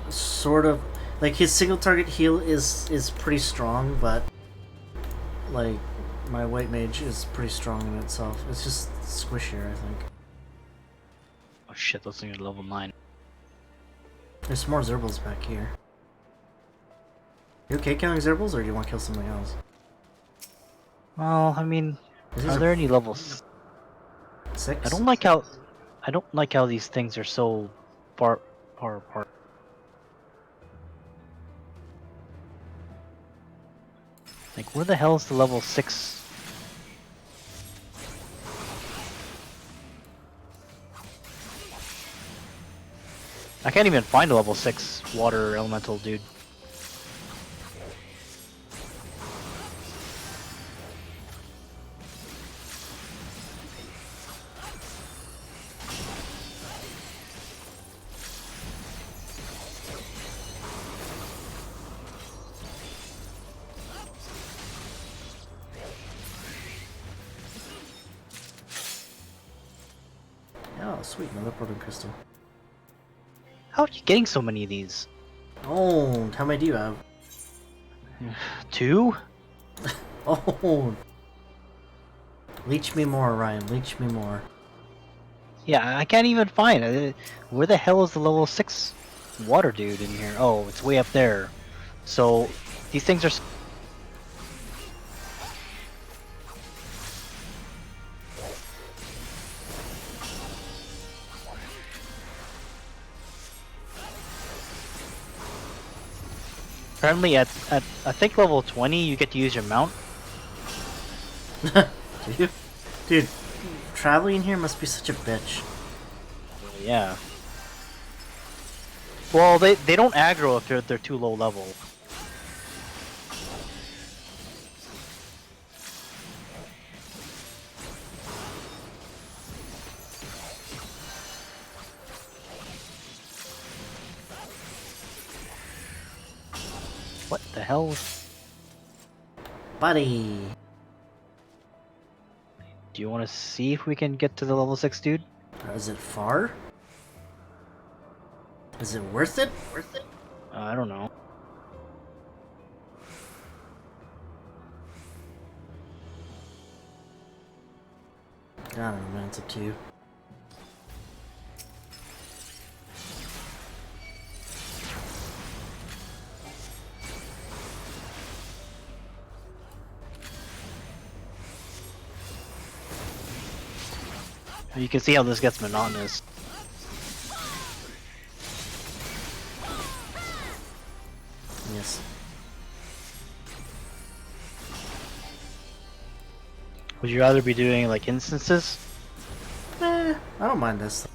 sort of... Like, his single target heal is pretty strong, but... Like, my white mage is pretty strong in itself. It's just squishier, I think. Oh shit, those things are level 9. There's more Zerbles back here. You okay killing Zerbles, or do you want to kill something else? Well, I mean, are there any levels? 6? I don't like how these things are so far apart. Like, where the hell is the level 6? I can't even find a level 6 water elemental, dude. Oh, sweet, another proton crystal. How are you getting so many of these? Oh, how many do you have? 2? Oh! Leech me more, Ryan. Leech me more. Yeah, I can't even find it. Where the hell is the level 6 water dude in here? Oh, it's way up there. So, these things are... Apparently at I think level 20 you get to use your mount. Dude, traveling here must be such a bitch. Yeah. Well, they don't aggro if they're too low level. What the hell? Buddy! Do you want to see if we can get to the level 6 dude? Is it far? Is it worth it? I don't know. I don't know, man. It's up to you. You can see how this gets monotonous. Yes. Would you rather be doing like instances? I don't mind this.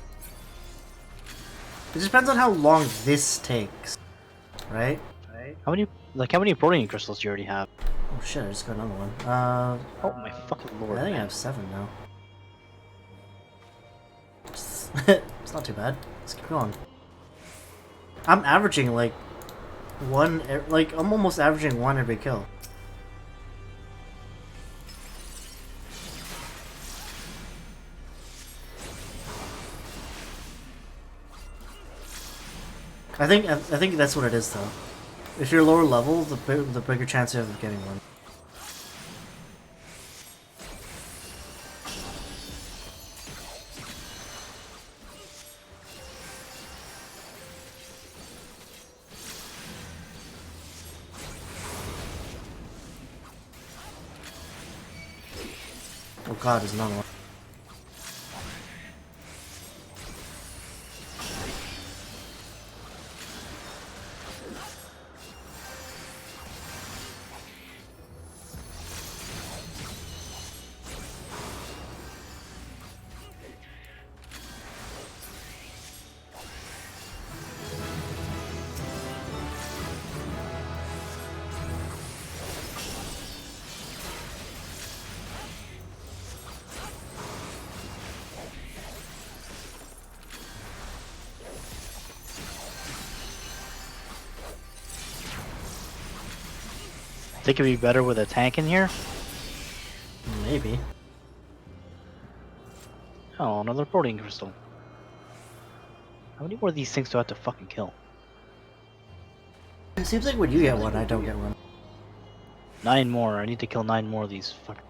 It just depends on how long this takes, right? How many protein crystals do you already have? Oh shit! I just got another one. Oh my fucking lord! I think I man. have 7 now. It's not too bad. Let's keep going. I'm averaging like one, like I'm almost averaging 1 every kill. I think that's what it is though. If you're lower level, the bigger chance you have of getting one. Oh god, there's another one. Think it'd be better with a tank in here? Maybe. Oh, another protein crystal. How many more of these things do I have to fucking kill? It seems like when you get one, I don't get one. 9 more. I need to kill 9 more of these fucking.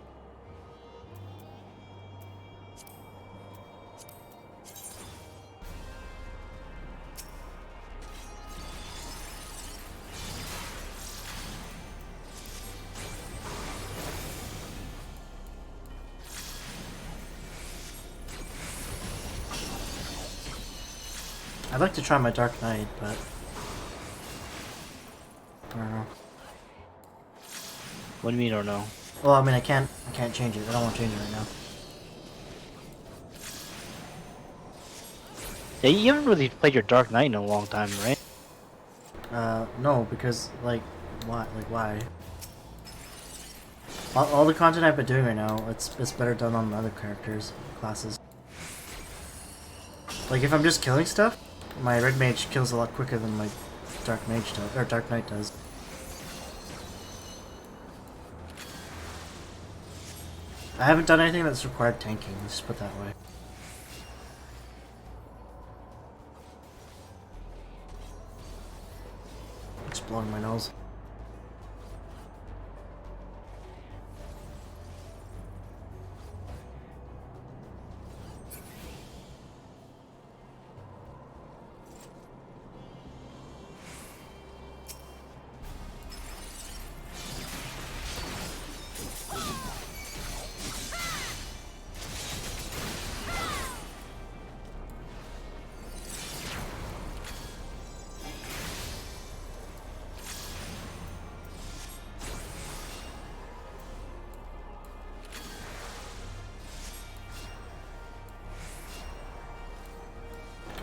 I'd like to try my Dark Knight, but I don't know. What do you mean, or no? Well, I mean, I can't change it. I don't want to change it right now. Yeah, you haven't really played your Dark Knight in a long time, right? No, because like, why? Like, why? All the content I've been doing right now, it's better done on other characters, classes. Like, if I'm just killing stuff, my Red Mage kills a lot quicker than my Dark Mage does, or Dark Knight does. I haven't done anything that's required tanking, let's just put it that way. It's blowing my nose.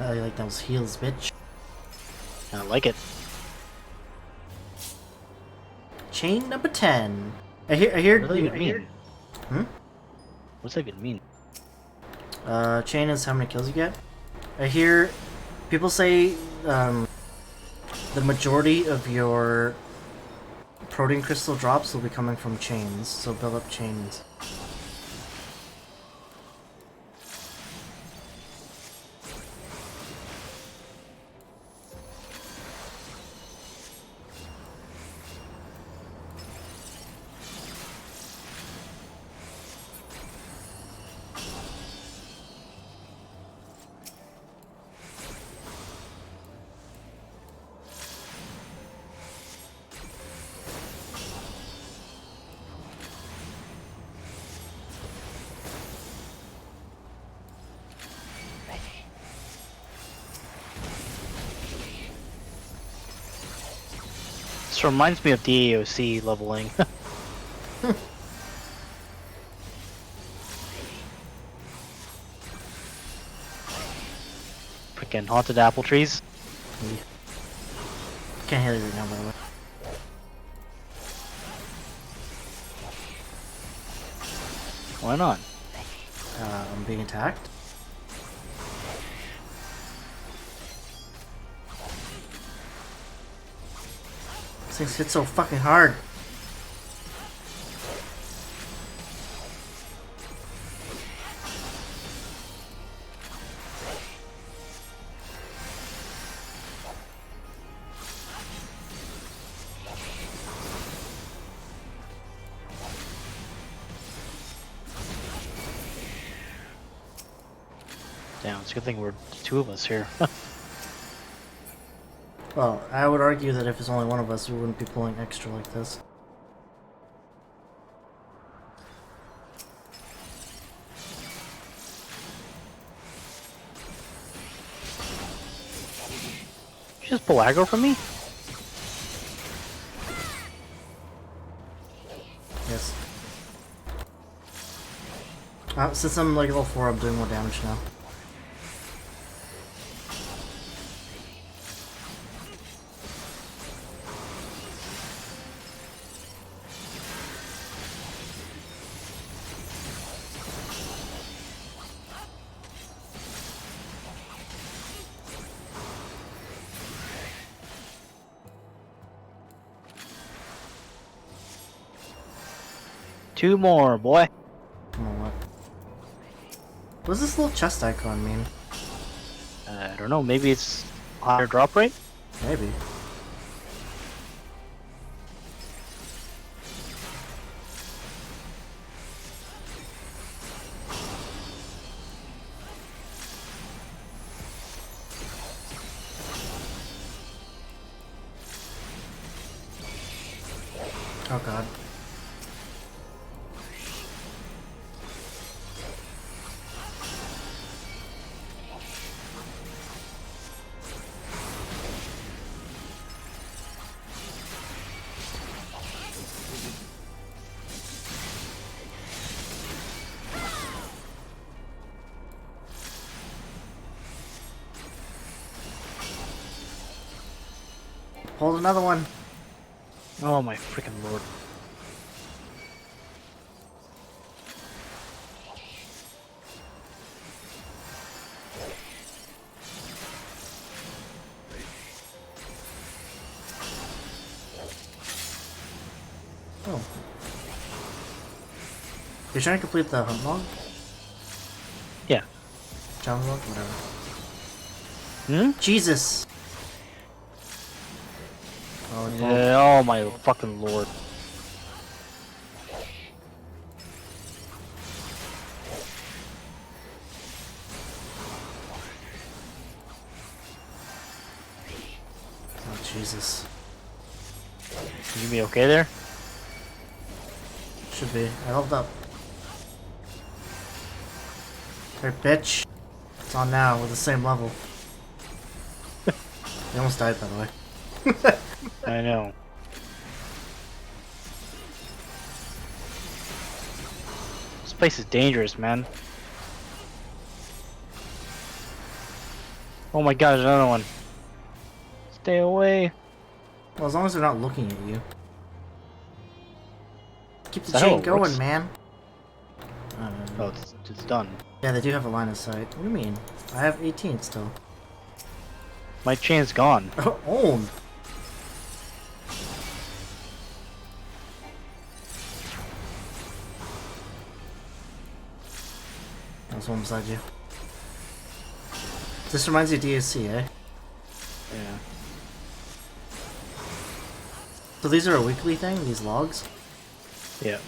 You like those heals, bitch. I like it. Chain number 10. I hear. What does that even mean? Hmm? What's that even mean? Chain is how many kills you get. I hear people say the majority of your protein crystal drops will be coming from chains, so build up chains. This reminds me of DAOC leveling. Freaking haunted apple trees. Can't heal you right now, by the way. Why not? I'm being attacked. These things hit so fucking hard. Damn, it's a good thing we're 2 of us here. Well, I would argue that if it's only one of us, we wouldn't be pulling extra like this. You just pull aggro from me? Yes. Since I'm like level 4, I'm doing more damage now. 2 more, boy. Come on, what? What does this little chest icon mean? I don't know. Maybe it's higher drop rate. Maybe. Oh god. Hold another one. Oh my freaking lord. Oh. You're trying to complete the hunt log? Yeah. Challenge log? Whatever. Hmm? Jesus! Oh, Yeah, oh my fucking lord. Oh, Jesus. You be okay there? Should be. I helped up. Hey, bitch. It's on now. We're the same level. You almost died, by the way. I know. This place is dangerous, man. Oh my god, there's another one. Stay away. Well, as long as they're not looking at you. Keep the Is that how chain it going, works? man. Oh, it's done. Yeah, they do have a line of sight. What do you mean? I have 18 still. My chain's gone. Oh! There's one beside you. This reminds you of DSC, eh? Yeah. So these are a weekly thing, these logs? Yeah.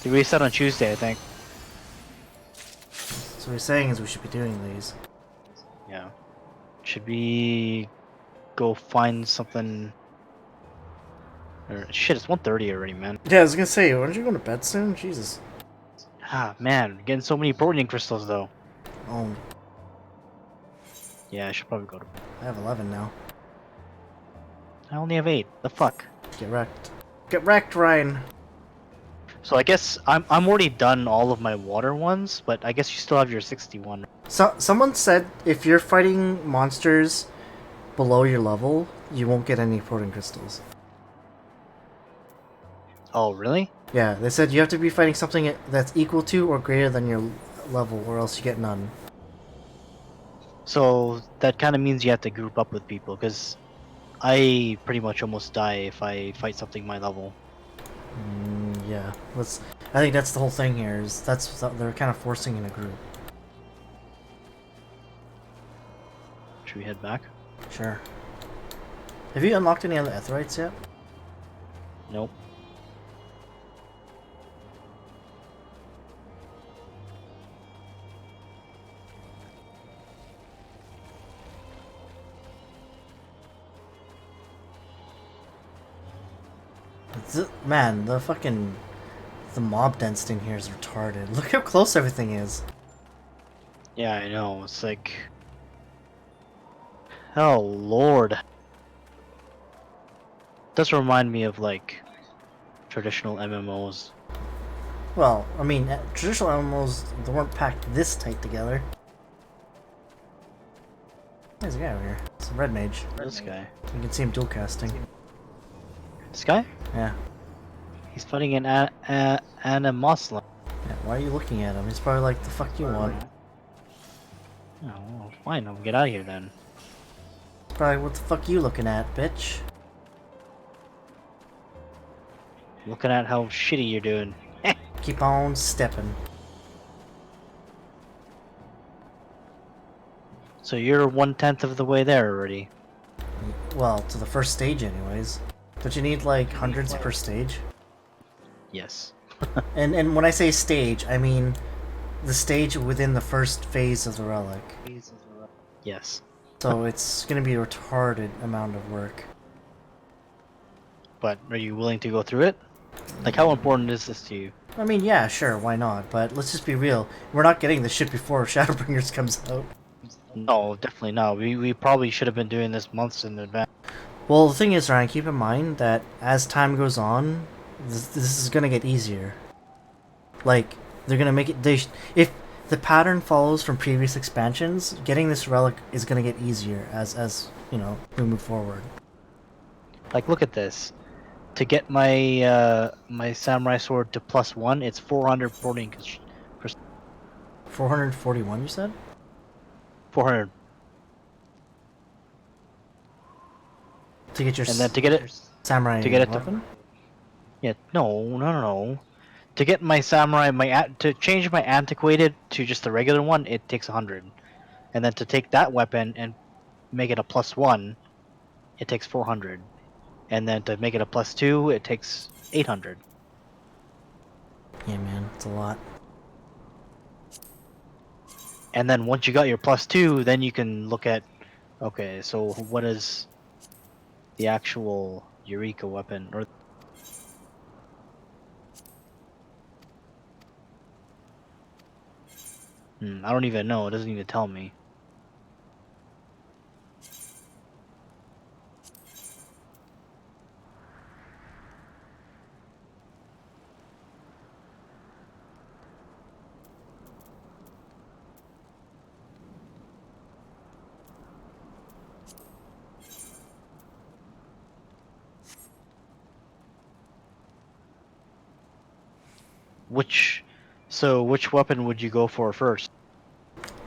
They reset on Tuesday, I think. So what you're saying is we should be doing these. Yeah. Should we go find something? Or, shit, it's 1:30 already, man. Yeah, I was gonna say, aren't you going to bed soon? Jesus. Ah, man, getting so many protein crystals though. Oh, Yeah, I should probably go to. I have 11 now. I only have 8. The fuck. Get wrecked. Get wrecked, Ryan! So I guess I'm already done all of my water ones, but I guess you still have your 61. So, someone said if you're fighting monsters below your level, you won't get any protein crystals. Oh, really? Yeah, they said you have to be fighting something that's equal to or greater than your level, or else you get none. So that kind of means you have to group up with people, because I pretty much almost die if I fight something my level. Yeah, I think that's the whole thing here. Is they're kind of forcing in a group. Should we head back? Sure. Have you unlocked any other Etherites yet? Nope. Man, the mob density in here is retarded. Look how close everything is. Yeah, I know. It's like, oh lord. Does remind me of like traditional MMOs. Well, I mean, traditional MMOs, they weren't packed this tight together. There's a guy over here. It's a red mage. This guy. You can see him dual casting. This guy? Yeah. He's fighting an Muslim. Yeah. Why are you looking at him? He's probably like, the fuck you want? Oh, well, fine. I'll get out of here then. Probably, what the fuck you looking at, bitch? Looking at how shitty you're doing. Keep on stepping. So you're 1/10 of the way there already. Well, to the first stage anyways. Don't you need like hundreds per stage? Yes. And when I say stage, I mean the stage within the first phase of the relic. Yes. So it's gonna be a retarded amount of work. But are you willing to go through it? Like, how important is this to you? I mean, yeah, sure, why not? But let's just be real. We're not getting the shit before Shadowbringers comes out. No, definitely not. We probably should have been doing this months in advance. Well, the thing is, Ryan, keep in mind that as time goes on, this is gonna get easier. Like, they're gonna make it... if the pattern follows from previous expansions, getting this relic is gonna get easier as you know, we move forward. Like, look at this. To get my my samurai sword to +1, it's 414. 441, you said? 400. To get your And then to get it samurai to get it weapon? yeah, no. To get my samurai to change my antiquated to just the regular one, it takes 100. And then to take that weapon and make it a +1, it takes 400. And then to make it a +2, it takes 800. Yeah, man, it's a lot. And then once you got your +2, then you can look at, okay, so what is the actual Eureka weapon? Or I don't even know. It doesn't even tell me. Which weapon would you go for first?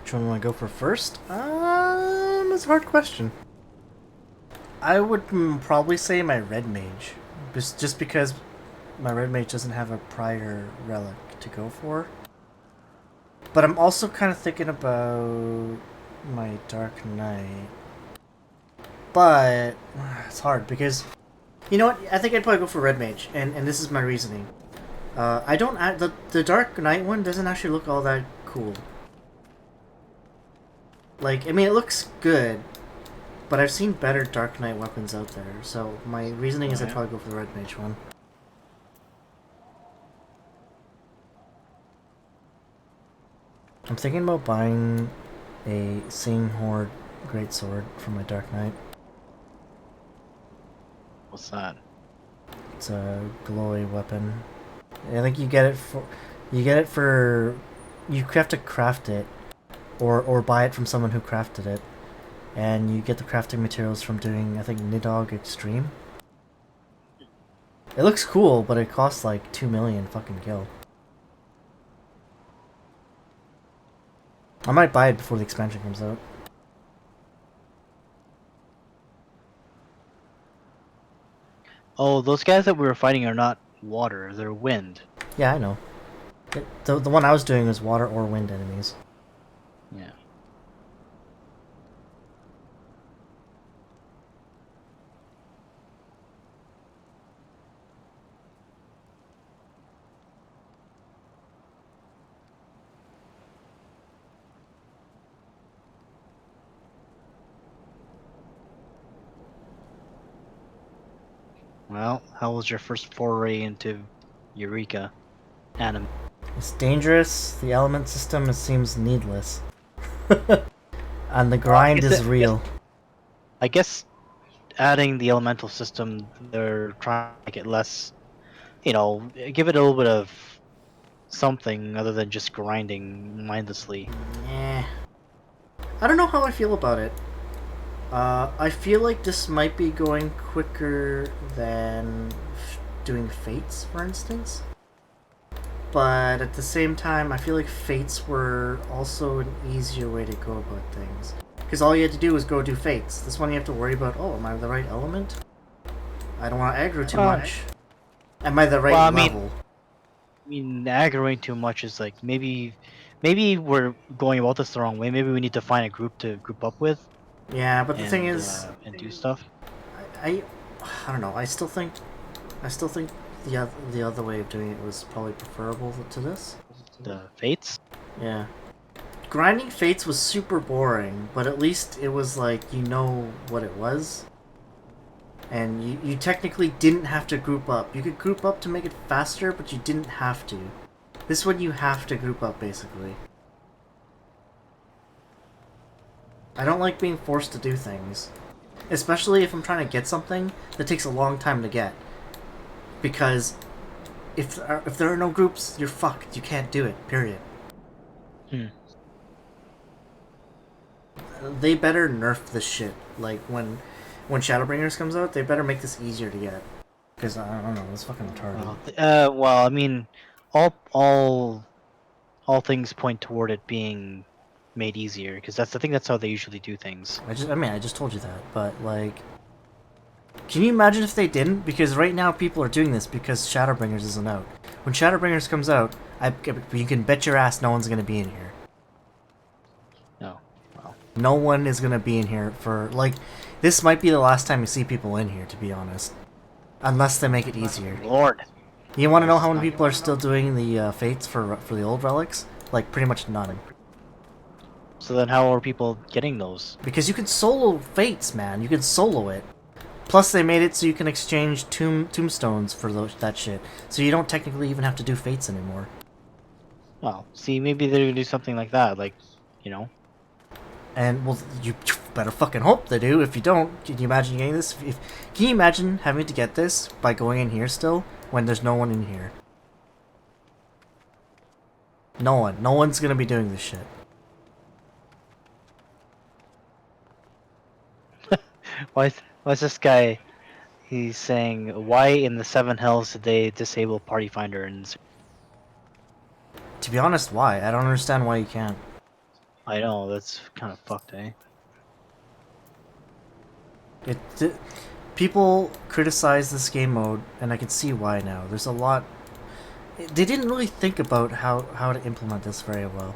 Which one do I go for first? That's a hard question. I would probably say my red mage, just because my red mage doesn't have a prior relic to go for. But I'm also kind of thinking about my dark knight. But it's hard because, you know what? I think I'd probably go for red mage, and this is my reasoning. I don't the dark knight one doesn't actually look all that cool. Like, I mean, it looks good, but I've seen better Dark Knight weapons out there, so my reasoning is I'd probably go for the Red Mage one. I'm thinking about buying a Seeing Horde Greatsword for my Dark Knight. What's that? It's a glowy weapon. I think you get it for... You have to craft it, or buy it from someone who crafted it. And you get the crafting materials from doing, I think, Nidhogg Extreme. It looks cool, but it costs like 2 million fucking gil. I might buy it before the expansion comes out. Oh, those guys that we were fighting are not water, they're wind. Yeah, I know. The one I was doing was water or wind enemies. Yeah. Well, how was your first foray into Eureka anime? It's dangerous, the element system seems needless. And the grind is real. I guess adding the elemental system, they're trying to make it less, you know, give it a little bit of something other than just grinding mindlessly. Eh. I don't know how I feel about it. I feel like this might be going quicker than doing Fates, for instance. But at the same time, I feel like Fates were also an easier way to go about things. Because all you had to do was go do Fates. This one you have to worry about, oh, am I the right element? I don't want to aggro too much. Am I the right Well, level? I mean, aggroing too much is like maybe we're going about this the wrong way. Maybe we need to find a group to group up with Yeah, but the thing is, and do stuff. I, I don't know. I still think the other way of doing it was probably preferable to this. The fates. Yeah. Grinding Fates was super boring, but at least it was like you know what it was. And you technically didn't have to group up. You could group up to make it faster, but you didn't have to. This one you have to group up, basically. I don't like being forced to do things. Especially if I'm trying to get something that takes a long time to get. Because if there are no groups, you're fucked. You can't do it, period. Hmm. They better nerf this shit. Like, when Shadowbringers comes out, they better make this easier to get. Because, I don't know, it's fucking retarded. Well, I mean, all things point toward it being made easier because that's the thing. That's how they usually do things. I just told you that, but, like... Can you imagine if they didn't? Because right now people are doing this because Shadowbringers isn't out. When Shadowbringers comes out, you can bet your ass no one's gonna be in here. No. Well, No one is gonna be in here for, like... This might be the last time you see people in here, to be honest. Unless they make it easier. Lord. You want to know how many people are still doing the fates for the old relics? Like, pretty much none. So then, how are people getting those? Because you can solo fates, man. You can solo it. Plus, they made it so you can exchange tombstones for that shit. So you don't technically even have to do fates anymore. Well, see, maybe they're gonna do something like that, like, you know. And, well, you better fucking hope they do. If you don't, can you imagine getting this? Can you imagine having to get this by going in here still, when there's no one in here? No one. No one's gonna be doing this shit. Why is this guy? He's saying, why in the Seven Hells did they disable Party Finder? And To be honest, why? I don't understand why you can't. I know that's kind of fucked, eh? People criticize this game mode, and I can see why now. There's a lot. They didn't really think about how to implement this very well.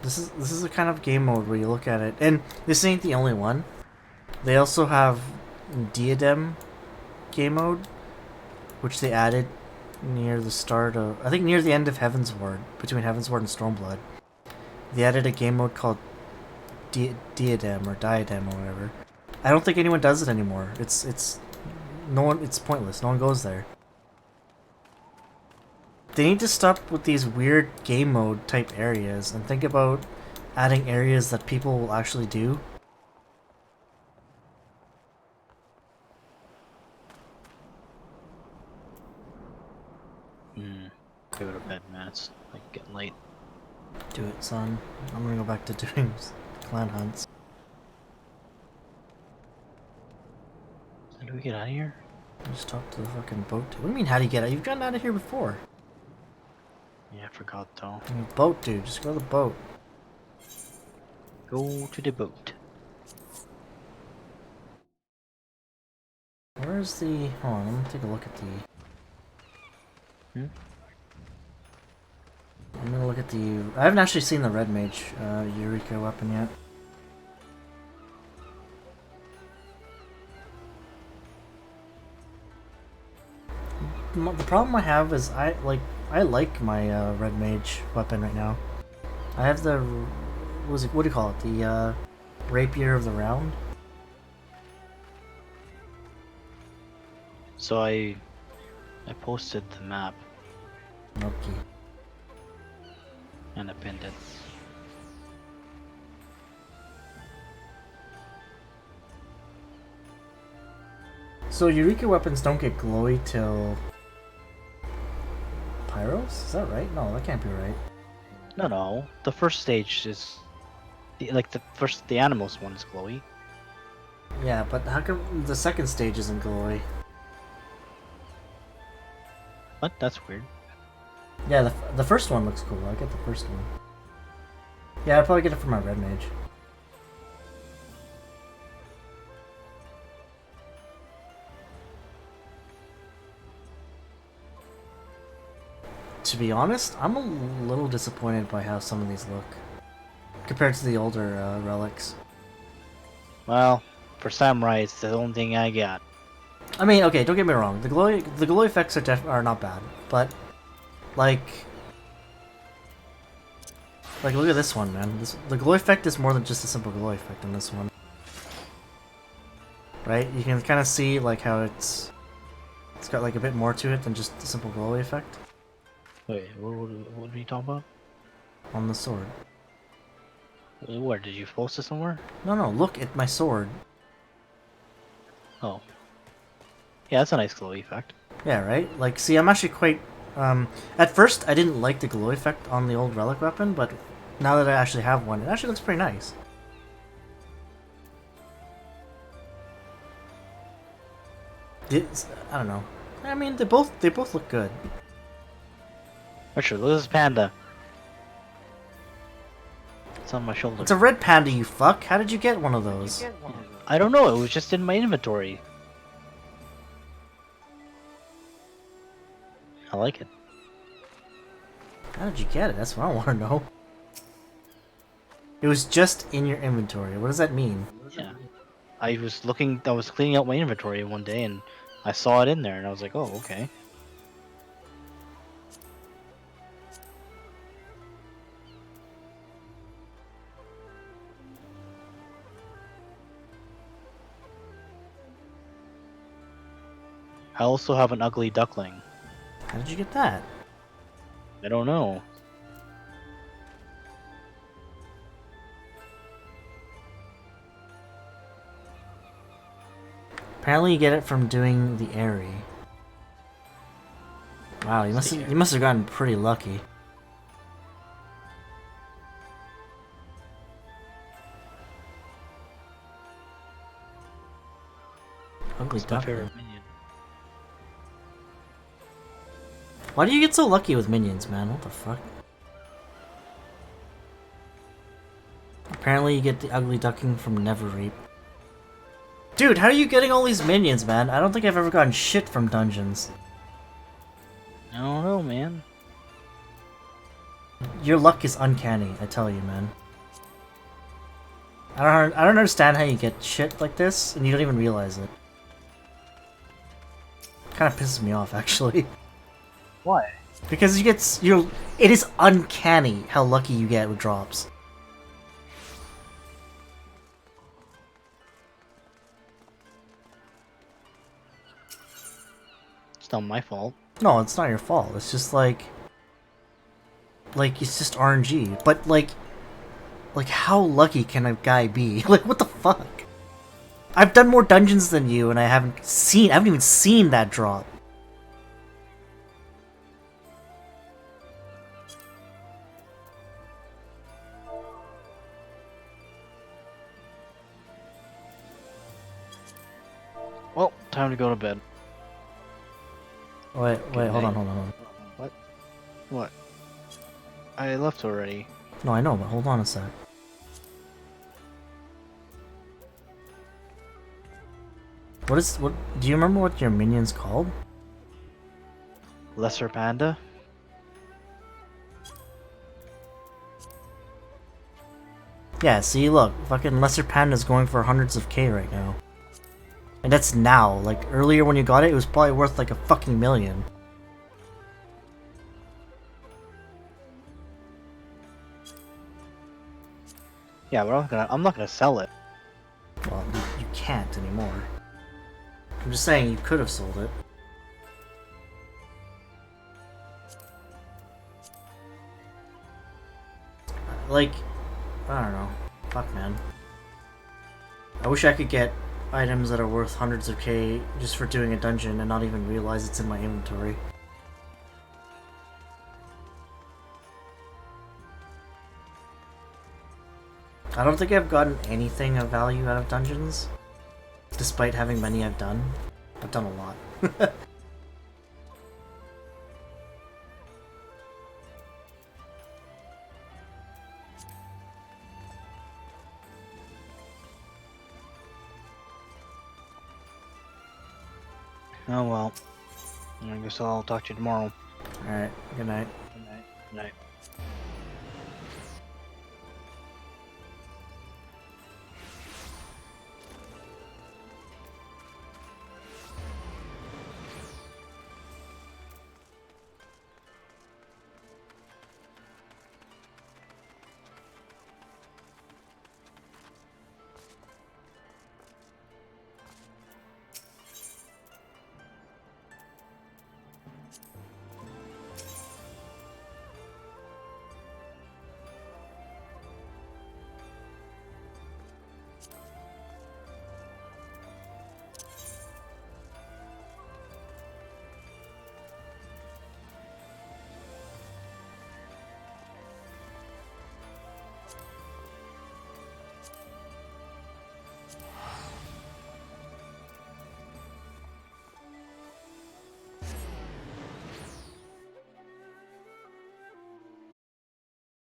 This is a kind of game mode where you look at it, and this ain't the only one. They also have Diadem game mode, which they added near the start of, I think near the end of Heavensward, between Heavensward and Stormblood. They added a game mode called Diadem or Diadem or whatever. I don't think anyone does it anymore. It's pointless. No one goes there. They need to stop with these weird game mode type areas and think about adding areas that people will actually do. Go to bed, man. It's like getting late. Do it, son. I'm gonna go back to doing clan hunts. How do we get out of here? Just talk to the fucking boat. What do you mean, how do you get out? You've gotten out of here before. Yeah, I forgot though. Boat, dude. Just go to the boat. Go to the boat. Where's the... Hold on, I'm gonna take a look at the... I'm gonna look at the... I haven't actually seen the Red Mage Eureka weapon yet. The problem I have is I like my Red Mage weapon right now. I have the... What do you call it? The Rapier of the Round? So I posted the map Okay. and I pinned it. So Eureka weapons don't get glowy till... Pyros? Is that right? No, that can't be right. No. The first stage is the Animals one is glowy. Yeah, but how come the second stage isn't glowy? What? That's weird. Yeah, the first one looks cool. I get the first one. Yeah, I'd probably get it for my Red Mage. To be honest, I'm a little disappointed by how some of these look compared to the older relics. Well, for samurai, it's the only thing I got. I mean, okay, don't get me wrong. The glow effects are not bad, but like look at this one, man. The glow effect is more than just a simple glow effect in this one, right? You can kind of see like how it's got like a bit more to it than just the simple glow effect Wait, what are you talking about? on the sword. Where did you post it somewhere? No, look at my sword. Oh, yeah, that's a nice glow effect. Yeah, right? Like, see, I'm actually quite... at first, I didn't like the glow effect on the old relic weapon, but now that I actually have one, it actually looks pretty nice. I don't know. I mean, they both look good. Richard, look at this panda. It's on my shoulder. It's a red panda, you fuck. How did you get one of those? I don't know, it was just in my inventory. I like it. How did you get it? That's what I want to know. It was just in your inventory. What does that mean? Yeah. I was cleaning out my inventory one day and I saw it in there and I was like, oh, okay. I also have an ugly duckling. How did you get that? I don't know. Apparently you get it from doing the Airy. Wow, you must have gotten pretty lucky. Ugly It's my duckling. favorite minion. Why do you get so lucky with minions, man? What the fuck? Apparently you get the ugly duckling from Neverreap. Dude, how are you getting all these minions, man? I don't think I've ever gotten shit from dungeons. I don't know, man. Your luck is uncanny, I tell you, man. I don't understand how you get shit like this and you don't even realize it. Kind of pisses me off, actually. Why? Because it is uncanny how lucky you get with drops. It's not my fault. No, it's not your fault. It's just like it's just RNG. But like how lucky can a guy be? Like, what the fuck? I've done more dungeons than you, and I haven't even seen that drop. Well, time to go to bed. Wait, hold on. What? What? I left already. No, I know, but hold on a sec. What do you remember what your minion's called? Lesser Panda? Yeah, see, look, fucking Lesser Panda's going for hundreds of K right now. And that's now. Like, earlier when you got it, it was probably worth like a fucking million. Yeah, but I'm not gonna sell it. Well, you can't anymore. I'm just saying you could have sold it. Like, I don't know. Fuck, man. I wish I could get items that are worth hundreds of K just for doing a dungeon and not even realize it's in my inventory. I don't think I've gotten anything of value out of dungeons, despite having many I've done. I've done a lot. Oh well. I guess I'll talk to you tomorrow. Alright, good night. Good night. Good night.